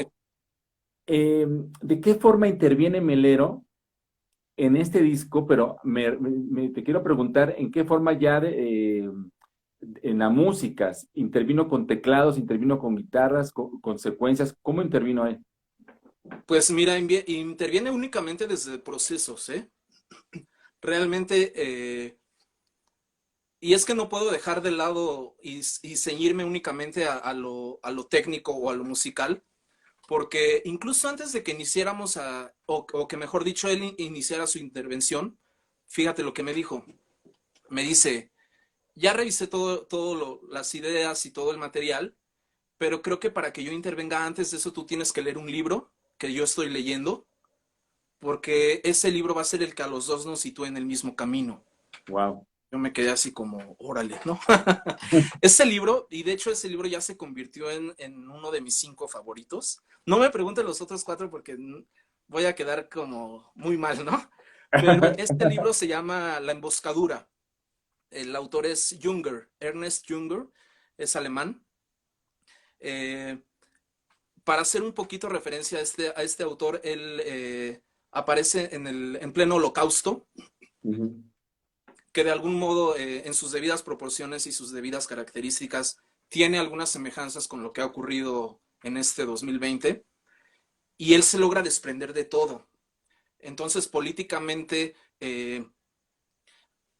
¿de qué forma interviene Melero en este disco? Pero te quiero preguntar en qué forma ya en la música, intervino con teclados, intervino con guitarras, con secuencias, ¿cómo intervino él? Pues mira, interviene únicamente desde procesos, ¿eh? Realmente, y es que no puedo dejar de lado y ceñirme únicamente a lo técnico o a lo musical, porque incluso antes de que iniciáramos o que mejor dicho, él iniciara su intervención, fíjate lo que me dijo. Me dice, ya revisé las ideas y todo el material, pero creo que para que yo intervenga antes de eso, tú tienes que leer un libro que yo estoy leyendo, porque ese libro va a ser el que a los dos nos sitúe en el mismo camino. Wow. Yo me quedé así como, órale, ¿no? Ese libro, y de hecho ese libro ya se convirtió en uno de mis 5 favoritos. No me pregunten los otros 4 porque voy a quedar como muy mal, ¿no? Pero este libro se llama La Emboscadura. El autor es Junger, Ernest Junger, es alemán. Eh, para hacer un poquito referencia a este autor, él aparece en pleno holocausto, Ujú. que de algún modo, en sus debidas proporciones y sus debidas características, tiene algunas semejanzas con lo que ha ocurrido en este 2020, y él se logra desprender de todo. Entonces, políticamente,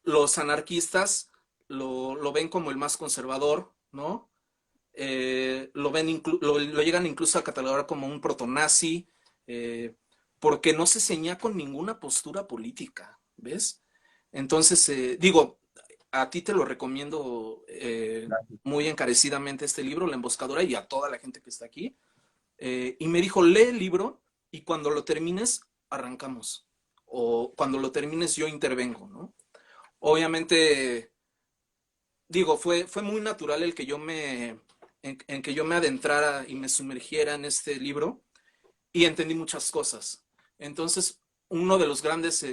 los anarquistas lo ven como el más conservador, ¿no? Lo llegan incluso a catalogar como un protonazi, eh, porque no se ceñía con ninguna postura política, ¿ves? Entonces, digo, a ti te lo recomiendo muy encarecidamente este libro, La Emboscadora, y a toda la gente que está aquí. Y me dijo, lee el libro y cuando lo termines, arrancamos. O cuando lo termines, yo intervengo, ¿no? Obviamente, digo, fue muy natural el que en que yo me adentrara y me sumergiera en este libro y entendí muchas cosas. Entonces, uno de los grandes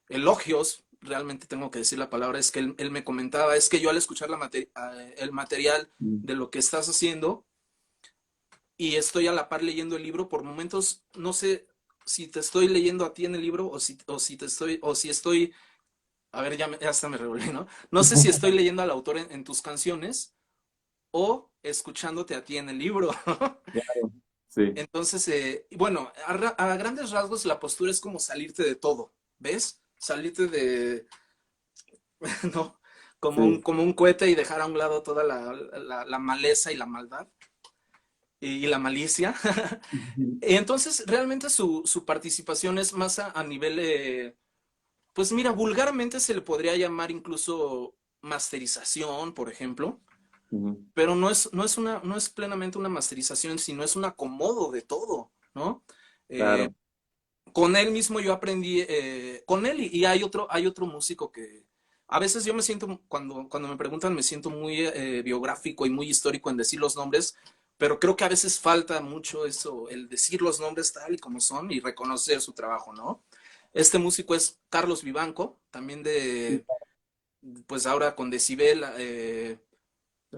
elogios, realmente tengo que decir la palabra, es que él me comentaba, es que yo al escuchar el material Mm. de lo que estás haciendo, y estoy a la par leyendo el libro. Por momentos, no sé si te estoy leyendo a ti en el libro o si estoy, a ver, ya hasta me revolví, ¿no? No sé si estoy leyendo al autor en tus canciones o escuchándote a ti en el libro. Claro, sí, Entonces, bueno, a grandes rasgos la postura es como salirte de todo, ¿ves? Salirte de, ¿no? sí. Como un cohete y dejar a un lado toda la maleza y la maldad y la malicia. Ujú. Entonces, realmente su participación es más a nivel, pues mira, vulgarmente se le podría llamar incluso masterización, por ejemplo, Ujú. pero no es plenamente una masterización, sino es un acomodo de todo, ¿no? Eh, Claro. con él mismo yo aprendí, con él y hay otro músico que a veces yo me siento, cuando me preguntan, me siento muy biográfico y muy histórico en decir los nombres, pero creo que a veces falta mucho eso, el decir los nombres tal y como son y reconocer su trabajo, ¿no? Este músico es Carlos Vivanco, también Sí, pues ahora con Decibel, es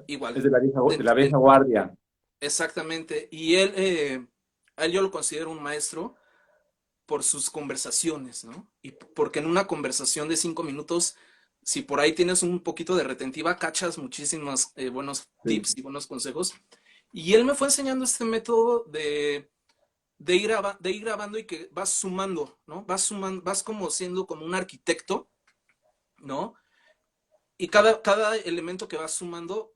igual, de la vieja guardia. exactamente, y a él yo lo considero un maestro por sus conversaciones, ¿no? Y porque en una conversación de 5 minutos, si por ahí tienes un poquito de retentiva, cachas muchísimos buenos Sí. tips y buenos consejos. Y él me fue enseñando este método de ir grabando y que vas sumando, ¿no? Vas sumando, vas como siendo como un arquitecto, ¿no? Y cada elemento que vas sumando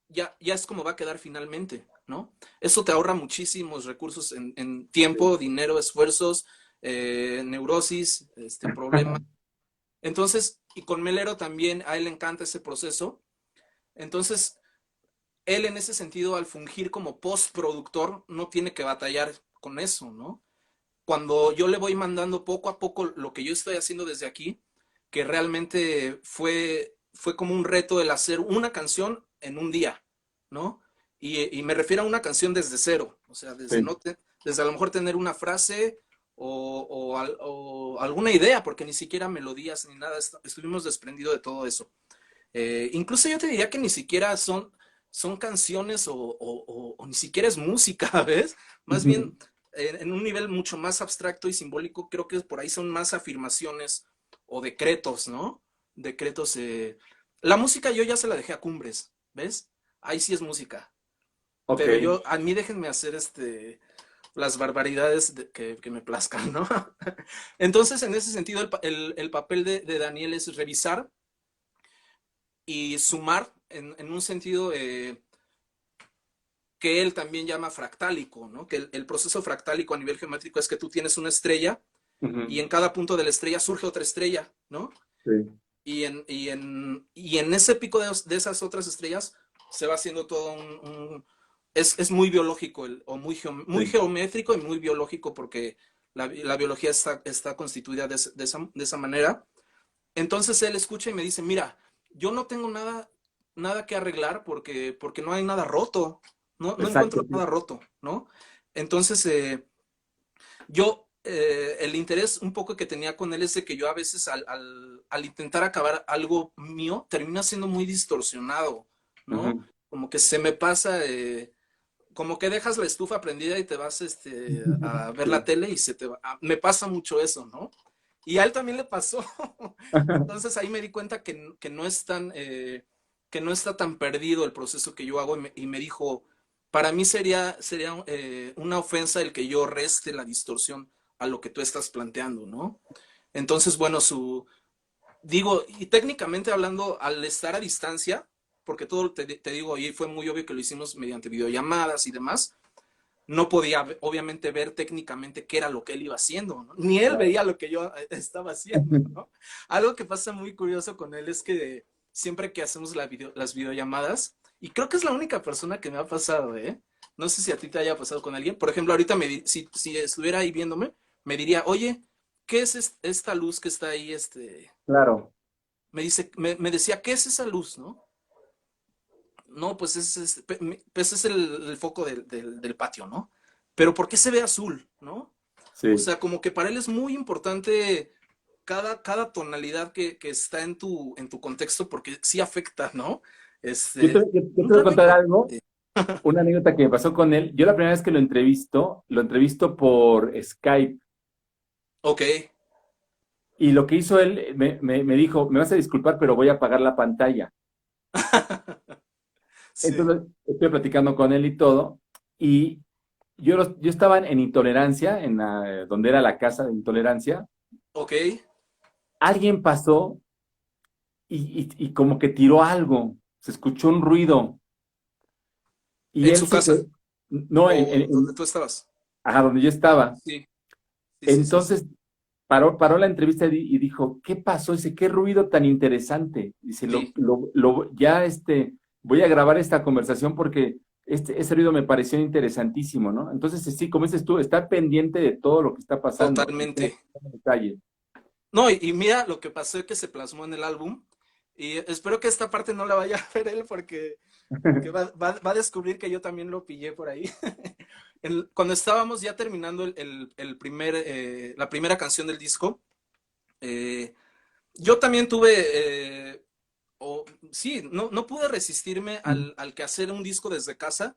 ya es como va a quedar finalmente, ¿no? Eso te ahorra muchísimos recursos en tiempo, dinero, esfuerzos, neurosis, problemas. Entonces, y con Melero también a él le encanta ese proceso. Entonces, él en ese sentido, al fungir como postproductor, no tiene que batallar con eso, ¿no? Cuando yo le voy mandando poco a poco lo que yo estoy haciendo desde aquí, que realmente fue como un reto el hacer una canción en un día, ¿no? Y me refiero a una canción desde cero, o sea, Sí. desde a lo mejor tener una frase o alguna idea, porque ni siquiera melodías ni nada, estuvimos desprendidos de todo eso. Incluso yo te diría que ni siquiera son canciones o ni siquiera es música, ¿ves? Más bien Ujú. en un nivel mucho más abstracto y simbólico, creo que por ahí son más afirmaciones o decretos, ¿no? Decretos. La música yo ya se la dejé a Cumbres, ¿ves? Ahí sí es música. Ok, Pero a mí déjenme hacer las barbaridades que me plazcan, ¿no? Entonces, en ese sentido, el papel de Daniel es revisar y sumar en un sentido que él también llama fractálico, ¿no? Que el proceso fractálico a nivel geométrico es que tú tienes una estrella y ujú, en cada punto de la estrella surge otra estrella, ¿no? sí. Y en ese pico de esas otras estrellas se va haciendo todo es muy biológico o muy Sí. geométrico y muy biológico porque la biología está constituida de esa manera. Entonces él escucha y me dice, mira, yo no tengo nada que arreglar porque no hay nada roto, no Exacto, encuentro sí. nada roto, ¿no? Entonces, yo, el interés un poco que tenía con él es de que yo a veces al intentar acabar algo mío, termina siendo muy distorsionado, ¿no? Ujú. Como que se me pasa, como que dejas la estufa prendida y te vas a ver la Sí. tele y se te va. Me pasa mucho eso, ¿no? Y a él también le pasó. Entonces ahí me di cuenta que no es que no está tan perdido el proceso que yo hago y me dijo, para mí sería una ofensa el que yo reste la distorsión a lo que tú estás planteando, ¿no? Entonces, bueno, digo, y técnicamente hablando, al estar a distancia, porque todo te digo, y fue muy obvio que lo hicimos mediante videollamadas y demás, no podía obviamente ver técnicamente qué era lo que él iba haciendo, ¿no? Ni él Claro. veía lo que yo estaba haciendo, ¿no? Algo que pasa muy curioso con él es que siempre que hacemos las videollamadas, y creo que es la única persona que me ha pasado, ¿eh? No sé si a ti te haya pasado con alguien. Por ejemplo, ahorita si estuviera ahí viéndome, me diría, oye, ¿qué es esta luz que está ahí? Claro. Me decía, ¿qué es esa luz, no? No, pues pues es el foco del patio, ¿no? Pero ¿por qué se ve azul, no? O Sí. sea, como que para él es muy importante cada tonalidad que está en tu contexto porque sí afecta, ¿no? Yo te, Un voy a cambio contar algo. importante. una anécdota que me pasó con él. Yo la primera vez que lo entrevisto por Skype. Ok. Y lo que hizo él, me dijo, me vas a disculpar, pero voy a apagar la pantalla. Sí. Entonces, estoy platicando con él y todo. Y yo estaba en Intolerancia, donde era la casa de Intolerancia. Ok. Alguien pasó y como que tiró algo. Se escuchó un ruido. Y En él su casa. no, O donde tú estabas. ajá, donde yo estaba. Sí, sí, sí, sí, sí. Entonces paró la entrevista y dijo, ¿qué pasó? Dice, qué ruido tan interesante. Dice, Sí, ya voy a grabar esta conversación porque ese ruido me pareció interesantísimo, ¿no? Entonces, sí, como dices tú, está pendiente de todo lo que está pasando, en totalmente. cada detalle. No, y mira lo que pasó es que se plasmó en el álbum. Y espero que esta parte no la vaya a ver él porque que va a descubrir que yo también lo pillé por ahí. Cuando estábamos ya terminando la primera canción del disco, eh, yo también tuve, sí, no pude resistirme al que hacer un disco desde casa.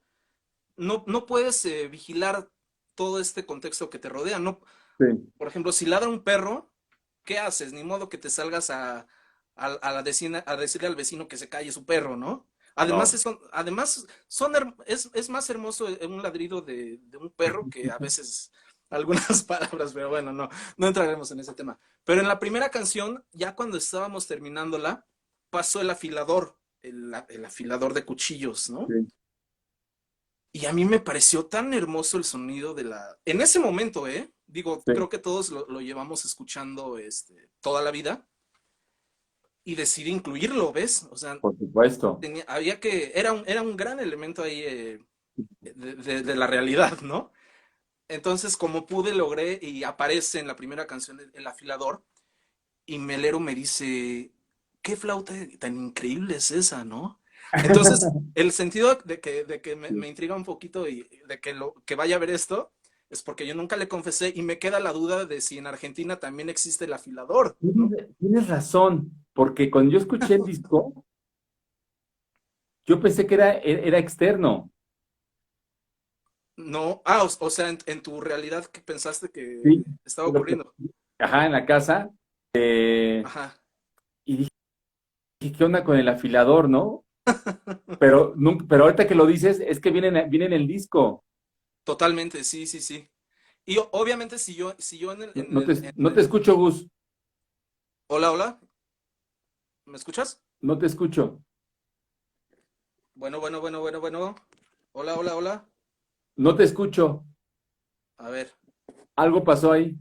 No puedes vigilar todo este contexto que te rodea. No, Sí. por ejemplo, si ladra un perro, ¿qué haces? Ni modo que te salgas a la vecina, a decirle al vecino que se calle su perro, ¿no? Además, No. es más hermoso un ladrido de un perro que a veces algunas palabras, pero bueno, no entraremos en ese tema. Pero en la primera canción, ya cuando estábamos terminándola, pasó el afilador, el afilador de cuchillos, ¿no? Sí, Y a mí me pareció tan hermoso el sonido de la... En ese momento, ¿eh? Digo, sí, creo que todos lo llevamos escuchando toda la vida y decidí incluirlo, ¿ves? O sea, por supuesto. había que... Era un gran elemento ahí de la realidad, ¿no? Entonces, como pude, logré y aparece en la primera canción el afilador y Melero me dice, ¿qué flauta tan increíble es esa, no? Entonces, el sentido de que me intriga un poquito y de que vaya a ver esto es porque yo nunca le confesé y me queda la duda de si en Argentina también existe el afilador, ¿no? Tienes razón, porque cuando yo escuché el disco, yo pensé que era externo. No, o sea, en tu realidad que pensaste Sí, que estaba lo que- ocurriendo. ajá, en la casa. Ajá, Y dije, ¿qué onda con el afilador, no? Pero, pero ahorita que lo dices, es que viene en el disco. totalmente, sí, sí, sí. Y obviamente si yo No te escucho, Gus. Hola, hola, ¿me escuchas? No te escucho. Bueno, bueno, bueno, bueno, bueno. Hola, hola, hola. No te escucho. A ver. Algo pasó ahí.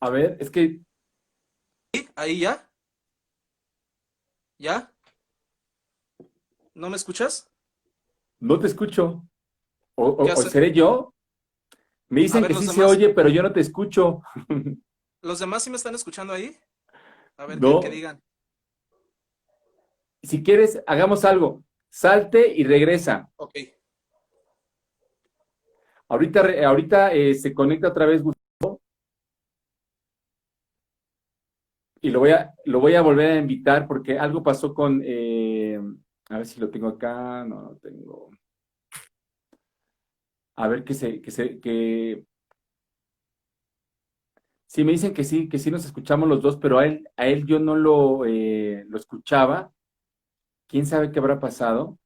A ver, es que ¿Sí? ¿Ahí ya? ¿Ya? ¿No me escuchas? no te escucho. ¿Qué O hace? seré yo. Me A dicen ver, que sí se oye, pero yo no te escucho. los demás sí me están escuchando ahí. A ver, que No. digan. Si quieres, hagamos algo. Salte y regresa. Ok. Ahorita se conecta otra vez Gustavo y lo voy a volver a invitar porque algo pasó a ver si lo tengo acá, no lo tengo. A ver sí me dicen que sí nos escuchamos los dos, pero a él yo no lo escuchaba. ¿Quién sabe qué habrá pasado?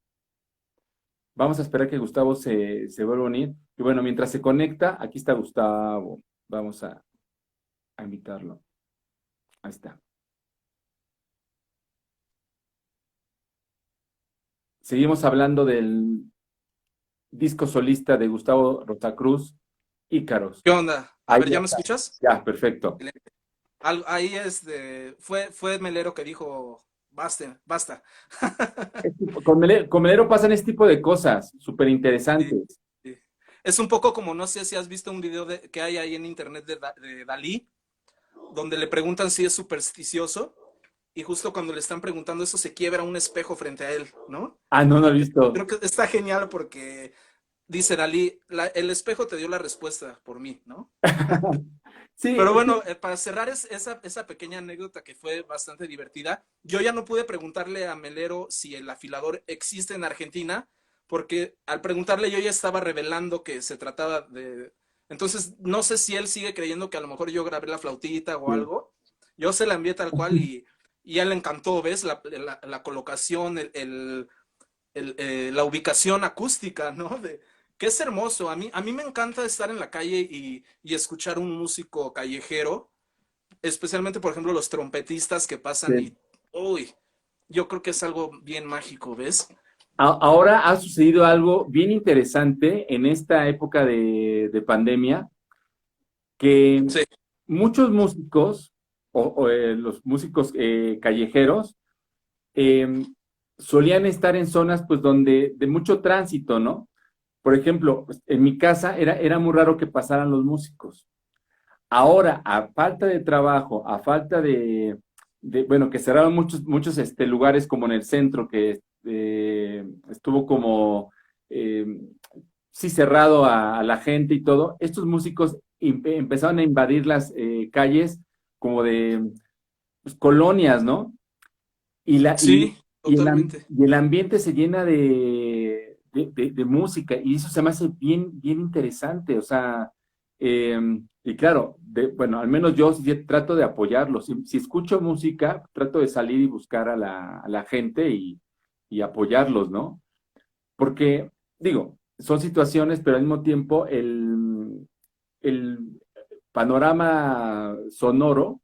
Vamos a esperar que Gustavo se vuelva a unir. Y bueno, mientras se conecta, aquí está Gustavo. Vamos a invitarlo. Ahí está. Seguimos hablando del disco solista de Gustavo Rosacruz, Ícaros. ¿Qué onda? A Ahí ver, ya ¿ya me está. escuchas? Ya, perfecto. Excelente. Ahí fue Melero que dijo, basta, basta. Con Melero pasan este tipo de cosas súper Sí, interesantes. sí. Es un poco como, no sé si has visto un video que hay ahí en internet de Dalí, donde le preguntan si es supersticioso, y justo cuando le están preguntando eso se quiebra un espejo frente a él, ¿no? Ah, no lo he Y visto. creo que está genial porque dice Dalí, el espejo te dio la respuesta por mí, ¿no? Sí, Pero bueno, para cerrar esa pequeña anécdota que fue bastante divertida, yo ya no pude preguntarle a Melero si el afilador existe en Argentina, porque al preguntarle yo ya estaba revelando que se trataba de... Entonces, no sé si él sigue creyendo que a lo mejor yo grabé la flautita o sí. algo. Yo se la envié tal cual y a él le encantó, ¿ves? La colocación, la ubicación acústica, ¿no? Que es hermoso. A mí me encanta estar en la calle y escuchar un músico callejero, especialmente, por ejemplo, los trompetistas que pasan Sí. y, uy, yo creo que es algo bien mágico, ¿ves? Ahora ha sucedido algo bien interesante en esta época de pandemia, que Sí, muchos músicos, los músicos callejeros, eh, solían estar en zonas pues donde de mucho tránsito, ¿no? Por ejemplo, pues, en mi casa era muy raro que pasaran los músicos. Ahora, a falta de trabajo, a falta bueno, que cerraron muchos lugares como en el centro, que estuvo como, eh, sí, cerrado a la gente y todo, estos músicos empezaron a invadir las calles como de pues, colonias, ¿no? Y, la, sí, y totalmente. el ambiente se llena de música y eso se me hace bien interesante, o sea, y claro, bueno, al menos yo sí trato de apoyarlo. Si escucho música, trato de salir y buscar a la gente y apoyarlos, ¿no? Porque, digo, son situaciones, pero al mismo tiempo el panorama sonoro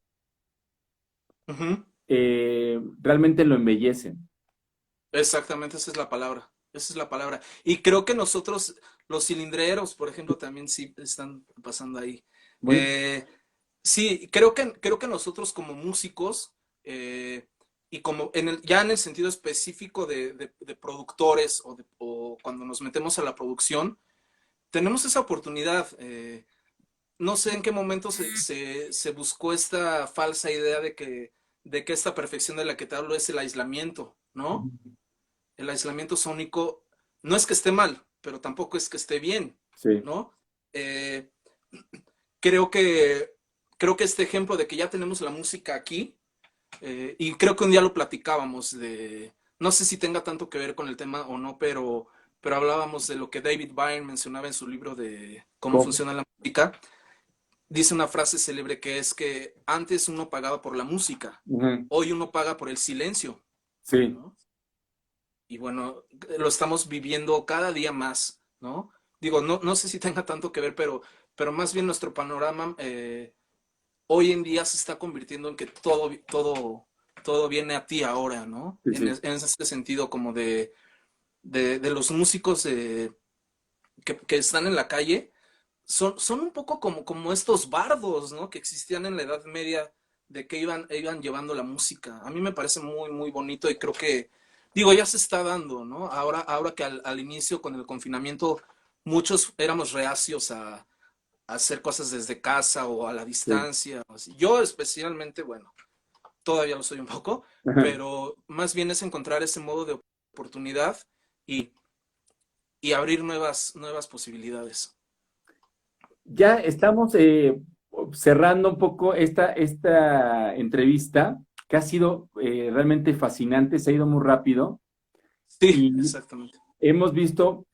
Ujú. realmente lo embellecen. Exactamente, esa es la palabra. Esa es la palabra. Y creo que nosotros, los cilindreros, por ejemplo, también sí están pasando ahí. Muy, Eh, sí, creo que nosotros como músicos, y como ya en el sentido específico de productores o cuando nos metemos a la producción, tenemos esa oportunidad. No sé en qué momento se buscó esta falsa idea de que esta perfección de la que te hablo es el aislamiento, ¿no? El aislamiento sónico no es que esté mal, pero tampoco es que esté bien, sí. ¿no? Eh, creo que, creo que este ejemplo de que ya tenemos la música aquí, y creo que un día lo platicábamos no sé si tenga tanto que ver con el tema o no, pero hablábamos de lo que David Byrne mencionaba en su libro de cómo ¿Cómo? funciona la música. Dice una frase célebre que es que antes uno pagaba por la música, Ujú. hoy uno paga por el silencio, Sí, ¿no? Y bueno, lo estamos viviendo cada día más, ¿no? Digo, no sé si tenga tanto que ver, pero más bien nuestro panorama hoy en día se está convirtiendo en que todo viene a ti ahora, ¿no? sí, En, sí. es- en ese sentido como de los músicos que están en la calle, son un poco como estos bardos, ¿no? Que existían en la Edad Media, de que iban llevando la música. A mí me parece muy, muy bonito y creo que, digo, ya se está dando, ¿no? Ahora que al inicio con el confinamiento muchos éramos reacios a hacer cosas desde casa o a la Sí. distancia. O así. Yo especialmente, bueno, todavía lo soy un poco, Ajá. pero más bien es encontrar ese modo de oportunidad y, y abrir nuevas posibilidades. Ya estamos cerrando un poco esta entrevista, que ha sido realmente fascinante, se ha ido muy rápido Sí, y exactamente. hemos visto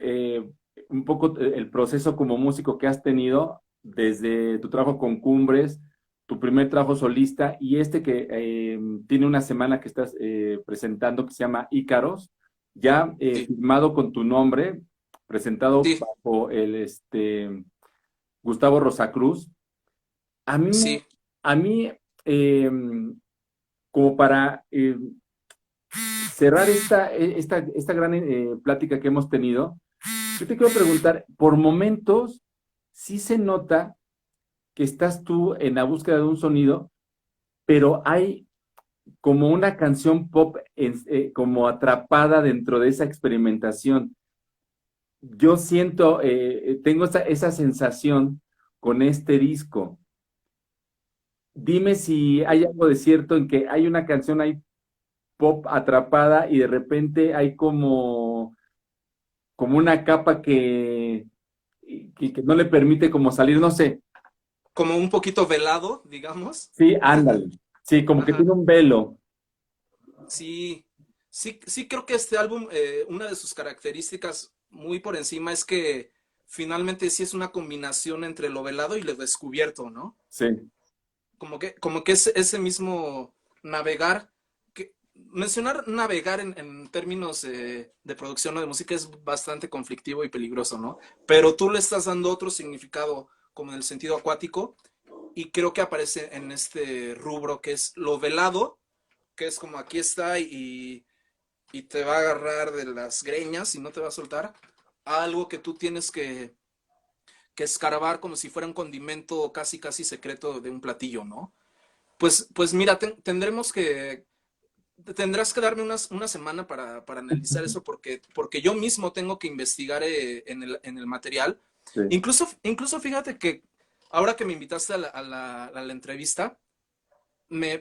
un poco el proceso como músico que has tenido desde tu trabajo con Cumbres, tu primer trabajo solista y este que tiene una semana que estás presentando que se llama Ícaros, ya Sí, firmado con tu nombre, presentado sí, bajo Gustavo Rosacruz. A mí, sí. a mí eh, como para cerrar esta gran plática que hemos tenido, yo te quiero preguntar, por momentos, sí se nota que estás tú en la búsqueda de un sonido, pero hay como una canción pop como atrapada dentro de esa experimentación. Yo siento, tengo esa sensación con este disco. Dime si hay algo de cierto en que hay una canción ahí pop atrapada y de repente hay como una capa que no le permite como salir, no sé. como un poquito velado, digamos. Sí, ándale. Sí, como que Ajá. tiene un velo. Sí, sí creo que este álbum, una de sus características muy por encima es que finalmente sí es una combinación entre lo velado y lo descubierto, ¿no? Sí, Como que ese mismo navegar, mencionar navegar en términos de producción o de música es bastante conflictivo y peligroso, ¿no? Pero tú le estás dando otro significado como en el sentido acuático y creo que aparece en este rubro que es lo velado, que es como aquí está y te va a agarrar de las greñas y no te va a soltar, a algo que tú tienes que escarbar como si fuera un condimento casi casi secreto de un platillo, ¿no? Pues mira, tendrás que darme una semana para analizar eso porque yo mismo tengo que investigar en el material. sí. Incluso fíjate que ahora que me invitaste a la entrevista,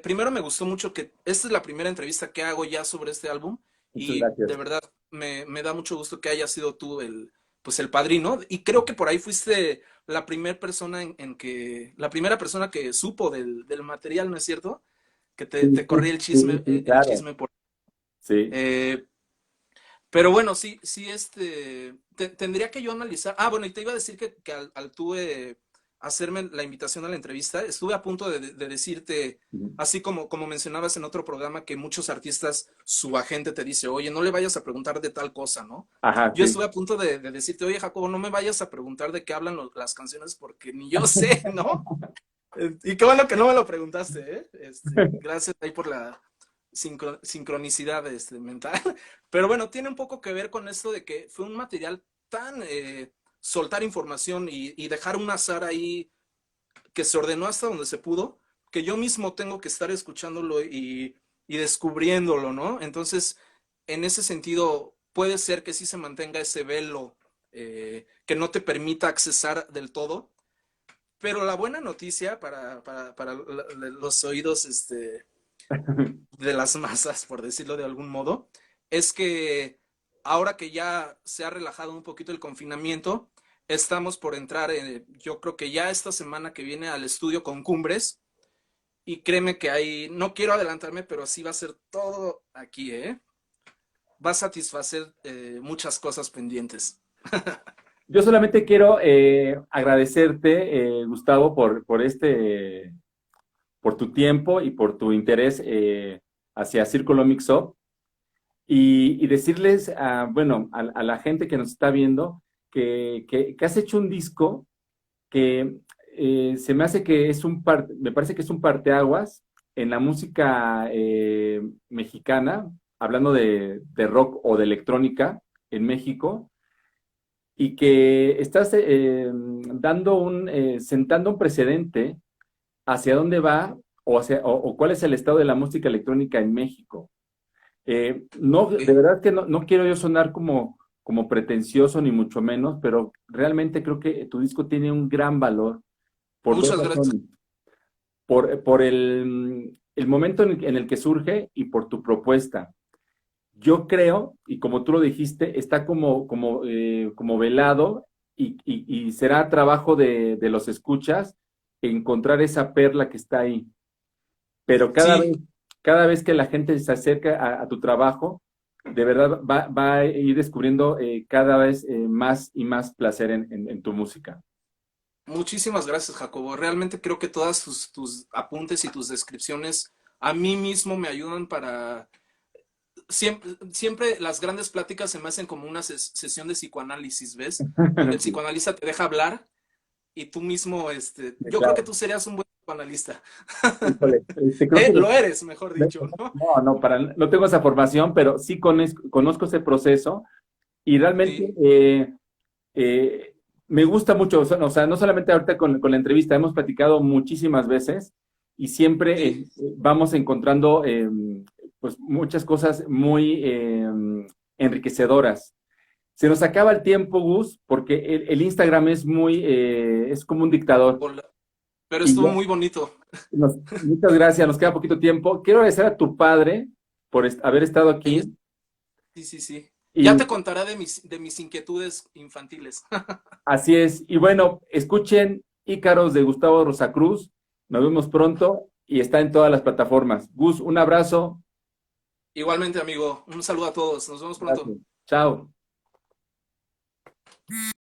primero me gustó mucho que esta es la primera entrevista que hago ya sobre este álbum Muchas y de gracias. verdad me da mucho gusto que hayas sido tú pues el padrino y creo que por ahí fuiste la primera persona la primera persona que supo del material, ¿no es cierto? Que Sí, te sí, corrí el sí, chisme, sí, el claro. chisme por... Sí. eh, pero bueno, sí, tendría que yo analizar. Ah, bueno, y te iba a decir que al tú hacerme la invitación a la entrevista, estuve a punto de decirte, Ujú. así como mencionabas en otro programa, que muchos artistas, su agente te dice, oye, no le vayas a preguntar de tal cosa, ¿no? Ajá, Yo sí. estuve a punto de decirte, oye, Jacobo, no me vayas a preguntar de qué hablan las canciones porque ni yo sé, ¿no? Y qué bueno que no me lo preguntaste, ¿eh? Gracias ahí por la sincronicidad mental. Pero bueno, tiene un poco que ver con esto de que fue un material tan soltar información y dejar un azar ahí que se ordenó hasta donde se pudo, que yo mismo tengo que estar escuchándolo y descubriéndolo, ¿no? Entonces, en ese sentido, puede ser que sí se mantenga ese velo que no te permita accesar del todo, pero la buena noticia para los oídos de las masas, por decirlo de algún modo, es que ahora que ya se ha relajado un poquito el confinamiento, estamos por entrar, yo creo que ya esta semana que viene al estudio con Cumbres, y créeme que ahí, no quiero adelantarme, pero sí va a ser todo aquí, ¿eh? Va a satisfacer muchas cosas pendientes. Yo solamente quiero agradecerte, Gustavo, por tu tiempo y por tu interés hacia Círculo Mix Up y decirles, bueno, a la gente que nos está viendo que has hecho un disco que se me hace que me parece que es un parteaguas en la música mexicana, hablando de rock o de electrónica en México, y que estás sentando un precedente hacia dónde va o cuál es el estado de la música electrónica en México. No, de ¿Sí? verdad que no quiero yo sonar como pretencioso ni mucho menos, pero realmente creo que tu disco tiene un gran valor por dos Muchas gracias. razones. Por el momento en el que surge y por tu propuesta. Yo creo, y como tú lo dijiste, está como velado y será trabajo de los escuchas encontrar esa perla que está ahí. Pero Sí, cada vez que la gente se acerca a tu trabajo, de verdad va a ir descubriendo cada vez más y más placer en tu música. muchísimas gracias, Jacobo. Realmente creo que todas tus apuntes y tus descripciones a mí mismo me ayudan para siempre las grandes pláticas se me hacen como una sesión de psicoanálisis, ¿ves? Donde el Sí, psicoanalista te deja hablar y tú mismo, sí, yo creo que claro. tú serías un buen psicoanalista. Híjole, creo que Lo eres, mejor dicho, ¿no? no, no tengo esa formación, pero sí conozco ese proceso y realmente Sí, eh, me gusta mucho, o sea, no solamente ahorita con la entrevista, hemos platicado muchísimas veces y siempre sí. vamos encontrando pues muchas cosas muy enriquecedoras. Se nos acaba el tiempo, Gus, porque el Instagram es como un dictador. Hola. Pero Y estuvo ya, muy bonito. muchas gracias, nos queda poquito tiempo. Quiero agradecer a tu padre por haber estado Ahí aquí. sí, sí, sí. Ya Y te contaré de mis inquietudes infantiles. así es. Y bueno, escuchen Ícaros de Gustavo Rosacruz. Nos vemos pronto y está en todas las plataformas. Gus, un abrazo. Igualmente, amigo, un saludo a todos. Nos vemos pronto. Gracias. Chao.